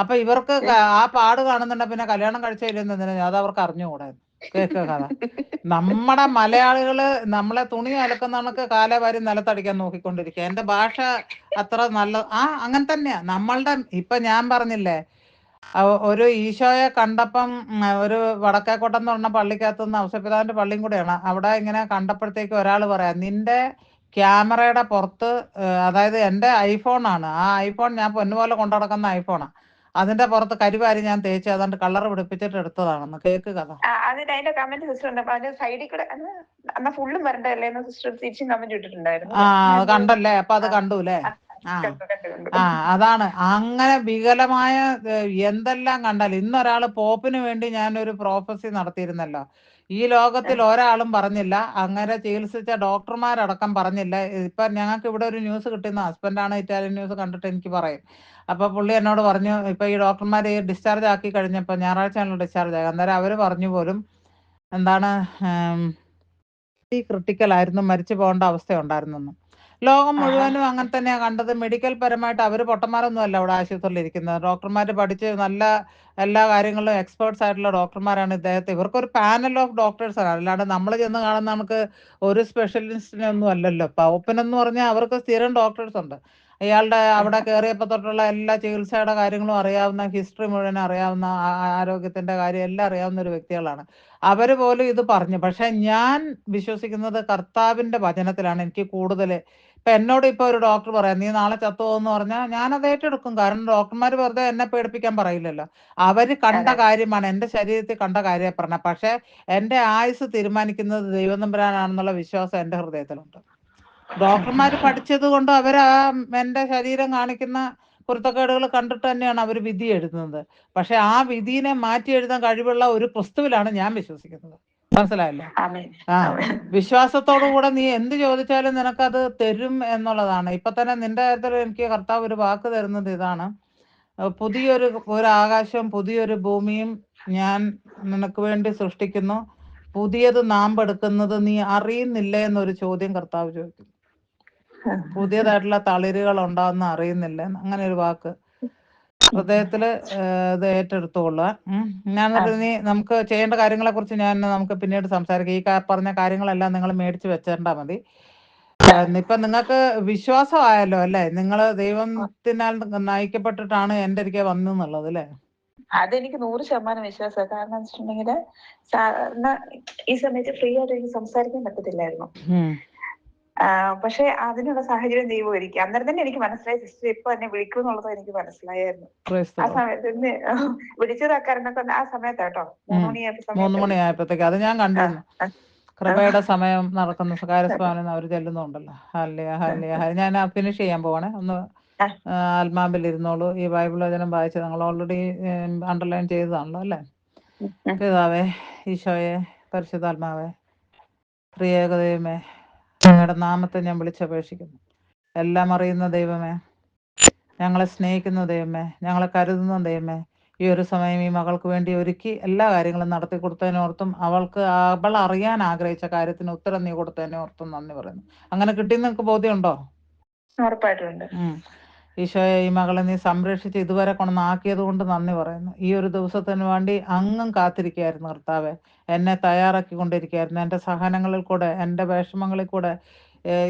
അപ്പൊ ഇവർക്ക് ആ പാട് കാണുന്നുണ്ട്, പിന്നെ കല്യാണം കഴിച്ചില്ലെന്നതിന് അത് അവർക്ക് അറിഞ്ഞുകൂടെ? കേൾക്കുക കഥ. നമ്മുടെ മലയാളികള് നമ്മളെ തുണി അലക്കുന്ന കണക്ക് കാലെ വാരി നിലത്തടിക്കാൻ നോക്കിക്കൊണ്ടിരിക്കുക. എന്റെ ഭാഷ അത്ര നല്ല അങ്ങനെ തന്നെയാ നമ്മളുടെ. ഇപ്പൊ ഞാൻ പറഞ്ഞില്ലേ, ഒരു ഈശോയെ കണ്ടപ്പം ഒരു വടക്കേക്കോട്ടം എന്ന് പറഞ്ഞ പള്ളിക്കകത്തുനിന്ന് ഔസപിതാവിന്റെ പള്ളിയും കൂടെയാണ്. അവിടെ ഇങ്ങനെ കണ്ടപ്പോഴത്തേക്ക് ഒരാൾ പറയാം, നിന്റെ ക്യാമറയുടെ പുറത്ത്, അതായത് എൻ്റെ ഐഫോണാണ്, ആ ഐഫോൺ ഞാൻ പൊന്നുപോലെ കൊണ്ടു നടക്കുന്ന ഐഫോണാണ്, അതിന്റെ പുറത്ത് കരിവാരി ഞാൻ തേച്ച് അതുകൊണ്ട് കളർ പിടിപ്പിച്ചിട്ട് എടുത്തതാണെന്ന്. കേക്ക് കഥ. അതിന്റെ കമന്റ് സിസ്റ്റർ ഉണ്ട്. സൈഡിൽ കൂടെ ഫുള്ളും വരണ്ടല്ലേ സിസ്റ്റർ തിരിച്ചും കമന്റ് ഇട്ടിട്ടുണ്ടായിരുന്നു. കണ്ടല്ലേ? അപ്പൊ അത് കണ്ടൂല്ലേ? അതാണ്. അങ്ങനെ വികലമായ എന്തെല്ലാം കണ്ടാൽ. ഇന്നൊരാള് പോപ്പിന് വേണ്ടി ഞാനൊരു പ്രോഫസി നടത്തിയിരുന്നല്ലോ. ഈ ലോകത്തിൽ ഒരാളും പറഞ്ഞില്ല, അങ്ങനെ ചികിത്സിച്ച ഡോക്ടർമാരടക്കം പറഞ്ഞില്ല. ഇപ്പൊ ഞങ്ങൾക്ക് ഇവിടെ ഒരു ന്യൂസ് കിട്ടുന്ന ഹസ്ബൻഡാണ് ഇറ്റാലിയൻ ന്യൂസ് കണ്ടിട്ട് എനിക്ക് പറയും. അപ്പൊ പുള്ളി എന്നോട് പറഞ്ഞു, ഇപ്പൊ ഈ ഡോക്ടർമാർ ഡിസ്ചാർജ് ആക്കി കഴിഞ്ഞപ്പോ ഞായറാഴ്ചയാണല്ലോ ഡിസ്ചാർജ് ആകുക, അന്നേരം അവര് പറഞ്ഞു പോലും എന്താണ് ക്രിട്ടിക്കൽ ആയിരുന്നു, മരിച്ചു പോകേണ്ട അവസ്ഥ ഉണ്ടായിരുന്നെന്ന്. ലോകം മുഴുവനും അങ്ങനെ തന്നെയാ കണ്ടത്. മെഡിക്കൽ പരമായിട്ട് അവർ പൊട്ടന്മാരൊന്നും അല്ല അവിടെ ആശുപത്രിയിൽ ഇരിക്കുന്നത്. ഡോക്ടർമാർ പഠിച്ച് നല്ല എല്ലാ കാര്യങ്ങളിലും എക്സ്പേർട്സ് ആയിട്ടുള്ള ഡോക്ടർമാരാണ് ഇദ്ദേഹത്തെ. ഇവർക്കൊരു പാനൽ ഓഫ് ഡോക്ടേഴ്സാണ്, അല്ലാണ്ട് നമ്മൾ ചെന്ന് കാണുന്ന നമുക്ക് ഒരു സ്പെഷ്യലിസ്റ്റിനൊന്നും അല്ലല്ലോ. പോപ്പിനെന്ന് പറഞ്ഞാൽ അവർക്ക് സ്ഥിരം ഡോക്ടേഴ്സ് ഉണ്ട്. ഇയാളുടെ അവിടെ കയറിയപ്പോൾ തൊട്ടുള്ള എല്ലാ ചികിത്സയുടെ കാര്യങ്ങളും അറിയാവുന്ന, ഹിസ്റ്ററി മുഴുവൻ അറിയാവുന്ന, ആരോഗ്യത്തിന്റെ കാര്യം എല്ലാം അറിയാവുന്ന ഒരു വ്യക്തികളാണ്. അവര് പോലും ഇത് പറഞ്ഞു. പക്ഷെ ഞാൻ വിശ്വസിക്കുന്നത് കർത്താവിന്റെ വചനത്തിലാണ് എനിക്ക് കൂടുതൽ. ഇപ്പൊ എന്നോട് ഇപ്പൊ ഒരു ഡോക്ടർ പറയാം നീ നാളെ ചത്തുപോകുമെന്ന് പറഞ്ഞാൽ ഞാനത് ഏറ്റെടുക്കും. കാരണം ഡോക്ടർമാർ വെറുതെ എന്നെ പേടിപ്പിക്കാൻ പറയില്ലല്ലോ. അവര് കണ്ട കാര്യമാണ്, എന്റെ ശരീരത്തിൽ കണ്ട കാര്യം പറഞ്ഞ. പക്ഷെ എന്റെ ആയുസ് തീരുമാനിക്കുന്നത് ദൈവം തമ്പുരാനാണെന്നുള്ള വിശ്വാസം എന്റെ ഹൃദയത്തിലുണ്ട്. ഡോക്ടർമാർ പഠിച്ചത് കൊണ്ട് അവർ എന്റെ ശരീരം കാണിക്കുന്ന പൊരുത്തക്കേടുകൾ കണ്ടിട്ട് തന്നെയാണ് അവർ വിധി എഴുതുന്നത്. പക്ഷെ ആ വിധിനെ മാറ്റി എഴുതാൻ കഴിവുള്ള ഒരു ക്രിസ്തുവിലാണ് ഞാൻ വിശ്വസിക്കുന്നത്. മനസ്സിലായല്ലോ? വിശ്വാസത്തോടു കൂടെ നീ എന്ത് ചോദിച്ചാലും നിനക്കത് തരും എന്നുള്ളതാണ്. ഇപ്പൊ തന്നെ നിന്റെ കാര്യത്തിൽ എനിക്ക് കർത്താവ് ഒരു വാക്ക് തരുന്നത് ഇതാണ്: പുതിയൊരു ആകാശവും പുതിയൊരു ഭൂമിയും ഞാൻ നിനക്ക് വേണ്ടി സൃഷ്ടിക്കുന്നു, പുതിയത് നാമ്പെടുക്കുന്നത് നീ അറിയുന്നില്ല എന്നൊരു ചോദ്യം കർത്താവ് ചോദിക്കുന്നു. പുതിയതായിട്ടുള്ള തളിരുകൾ ഉണ്ടാവുന്ന അറിയുന്നില്ല, അങ്ങനെ ഒരു വാക്ക് ഹൃദയത്തില് ഇത് ഏറ്റെടുത്തോളുക. ഞാൻ നീ നമുക്ക് ചെയ്യേണ്ട കാര്യങ്ങളെ കുറിച്ച് നമുക്ക് പിന്നീട് സംസാരിക്കാം. ഈ പറഞ്ഞ കാര്യങ്ങളെല്ലാം നിങ്ങൾ മേടിച്ച് വെച്ചേണ്ടാ മതി. ഇപ്പൊ നിങ്ങൾക്ക് വിശ്വാസമായല്ലോ അല്ലേ? നിങ്ങള് ദൈവത്തിനാൽ നയിക്കപ്പെട്ടിട്ടാണ് എന്റെ അരികെ വന്നെന്നുള്ളത് അല്ലേ? അതെനിക്ക് 100% വിശ്വാസമാണ്. കാരണം വെച്ചിട്ടുണ്ടെങ്കിൽ സാധാരണ ഈ സമയത്ത് ഫ്രീ ആയിട്ട് എനിക്ക് സംസാരിക്കാൻ പറ്റത്തില്ലായിരുന്നു. പക്ഷെ അതിനുള്ള സാഹചര്യം ദൈവം ഒരുക്കി. അന്നേരം തന്നെ എനിക്ക് മനസ്സിലായി സിസ്റ്റർ ഇപ്പൊ എന്നെ വിളിക്കും എന്നുള്ളത് എനിക്ക് മനസ്സിലായിരുന്നു. ആ സമയത്ത് വിളിച്ചത് കാരണമൊക്കെ ആ സമയത്താട്ടോ 3 മണിയായപ്പോഴത്തേക്ക് അത് ഞാൻ കണ്ടിരുന്നു. കൃപയുടെ സമയം നടക്കുന്ന കാര്യസ്വാമി അവർ ചെല്ലുന്നുണ്ടല്ലോ. ഞാൻ ഫിനിഷ് ചെയ്യാൻ പോവാണേ. ഒന്ന് ആത്മാവിൽ ഇരുന്നോളൂ. ഈ ബൈബിൾ വചനം വായിച്ച് നിങ്ങൾ ഓൾറെഡി അണ്ടർലൈൻ ചെയ്തതാണല്ലോ അല്ലേ? പിതാവേ, ഈശോയെ, പരിശുദ്ധാത്മാവേ, ത്രിയേക ദൈവമേ, അങ്ങയുടെ നാമത്തെ ഞാൻ വിളിച്ചപേക്ഷിക്കുന്നു. എല്ലാം അറിയുന്ന ദൈവമേ, ഞങ്ങളെ സ്നേഹിക്കുന്ന ദൈവമേ, ഞങ്ങളെ കരുതുന്ന ദൈവമേ, ഈ ഒരു സമയം ഈ മകൾക്ക് വേണ്ടി ഒരുക്കി എല്ലാ കാര്യങ്ങളും നടത്തി കൊടുത്തതിനോർത്തും അവൾ അറിയാൻ ആഗ്രഹിച്ച കാര്യത്തിന് ഉത്തരം നീ കൊടുത്തതിനോർത്തും നന്ദി പറയുന്നു. അങ്ങനെ കിട്ടിയെന്ന് നിങ്ങൾക്ക് ബോധ്യമുണ്ടോ? ഉറപ്പായിട്ടുണ്ട്. ഈശോയെ, ഈ മകളെ നീ സംരക്ഷിച്ച് ഇതുവരെ കൊണ്ടാക്കിയത് കൊണ്ട് നന്ദി പറയുന്നു. ഈ ഒരു ദിവസത്തിന് വേണ്ടി അങ്ങും കാത്തിരിക്കുകയായിരുന്നു കർത്താവെ. എന്നെ തയ്യാറാക്കിക്കൊണ്ടിരിക്കുകയായിരുന്നു. എൻ്റെ സഹനങ്ങളിൽ കൂടെ, എൻ്റെ വിഷമങ്ങളിൽ കൂടെ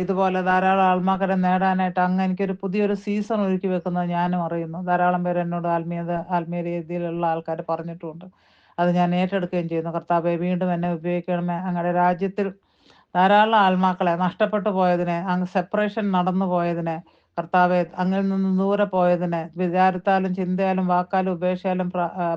ഇതുപോലെ ധാരാളം ആത്മാക്കളെ നേടാനായിട്ട് അങ്ങ് എനിക്കൊരു പുതിയൊരു സീസൺ ഒരുക്കി വെക്കുന്നത് ഞാനും അറിയുന്നു. ധാരാളം പേര് എന്നോട് ആത്മീയ രീതിയിലുള്ള ആൾക്കാർ പറഞ്ഞിട്ടുമുണ്ട്. അത് ഞാൻ ഏറ്റെടുക്കുകയും ചെയ്യുന്നു. കർത്താവെ, വീണ്ടും എന്നെ ഉപയോഗിക്കണമേ. അങ്ങയുടെ രാജ്യത്തിൽ ധാരാളം ആത്മാക്കളെ നഷ്ടപ്പെട്ടു പോയതിനെ, അങ്ങ് സെപ്പറേഷൻ നടന്നു പോയതിനെ, കർത്താവെ, അങ്ങിൽ നിന്ന് ദൂരെ പോയതിനെ, വിചാരത്താലും ചിന്തയാലും വാക്കാലും ഉപേക്ഷയാലും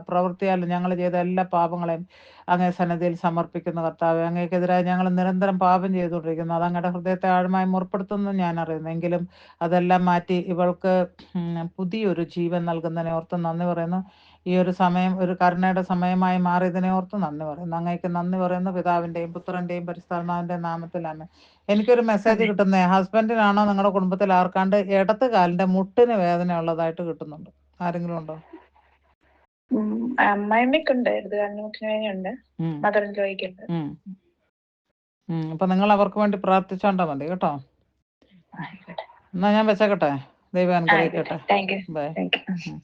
പ്രവൃത്തിയാലും ഞങ്ങൾ ചെയ്ത എല്ലാ പാപങ്ങളെയും അങ്ങേ സന്നിധിയിൽ സമർപ്പിക്കുന്ന കർത്താവെ, അങ്ങേക്കെതിരായി ഞങ്ങൾ നിരന്തരം പാപം ചെയ്തുകൊണ്ടിരിക്കുന്നു. അത് അങ്ങയുടെ ഹൃദയത്തെ ആഴമായി മുറിപ്പെടുത്തുന്നു ഞാൻ അറിയുന്നു. എങ്കിലും അതെല്ലാം മാറ്റി ഇവൾക്ക് പുതിയൊരു ജീവൻ നൽകുന്നതിനെ ഓർത്ത് നന്ദി പറയുന്നു. ഈ ഒരു സമയം ഒരു കരുണയുടെ സമയമായി മാറിയതിനെ ഓർത്ത് നന്ദി പറയുന്നു. അങ്ങേക്ക് നന്ദി പറയുന്നു. പിതാവിന്റെയും പുത്രന്റെയും പരിശുദ്ധാത്മാവിന്റെയും നാമത്തിലാണ്. എനിക്കൊരു മെസ്സേജ് കിട്ടുന്നേ, ഹസ്ബൻഡിനാണോ നിങ്ങളുടെ കുടുംബത്തിൽ ആർക്കാണ്ട് ഇടത്ത് കാലിന്റെ മുട്ടിന് വേദന ഉള്ളതായിട്ട് കിട്ടുന്നുണ്ട്. ആരെങ്കിലും ഉണ്ടോ? അമ്മായിമ്മക്കുണ്ട്, ഇടത് കാലിന് മുട്ടിന് വേദനയുണ്ട്. മദർ ജോയിക്കുണ്ട്. അപ്പൊ നിങ്ങൾ അവർക്ക് വേണ്ടി പ്രാർത്ഥിച്ചോണ്ടാ മതി കേട്ടോ. എന്നാ ഞാൻ വെച്ചേക്കട്ടെ. ദൈവം അനുഗ്രഹിക്കട്ടെ. Thank you. Bye. Thank U.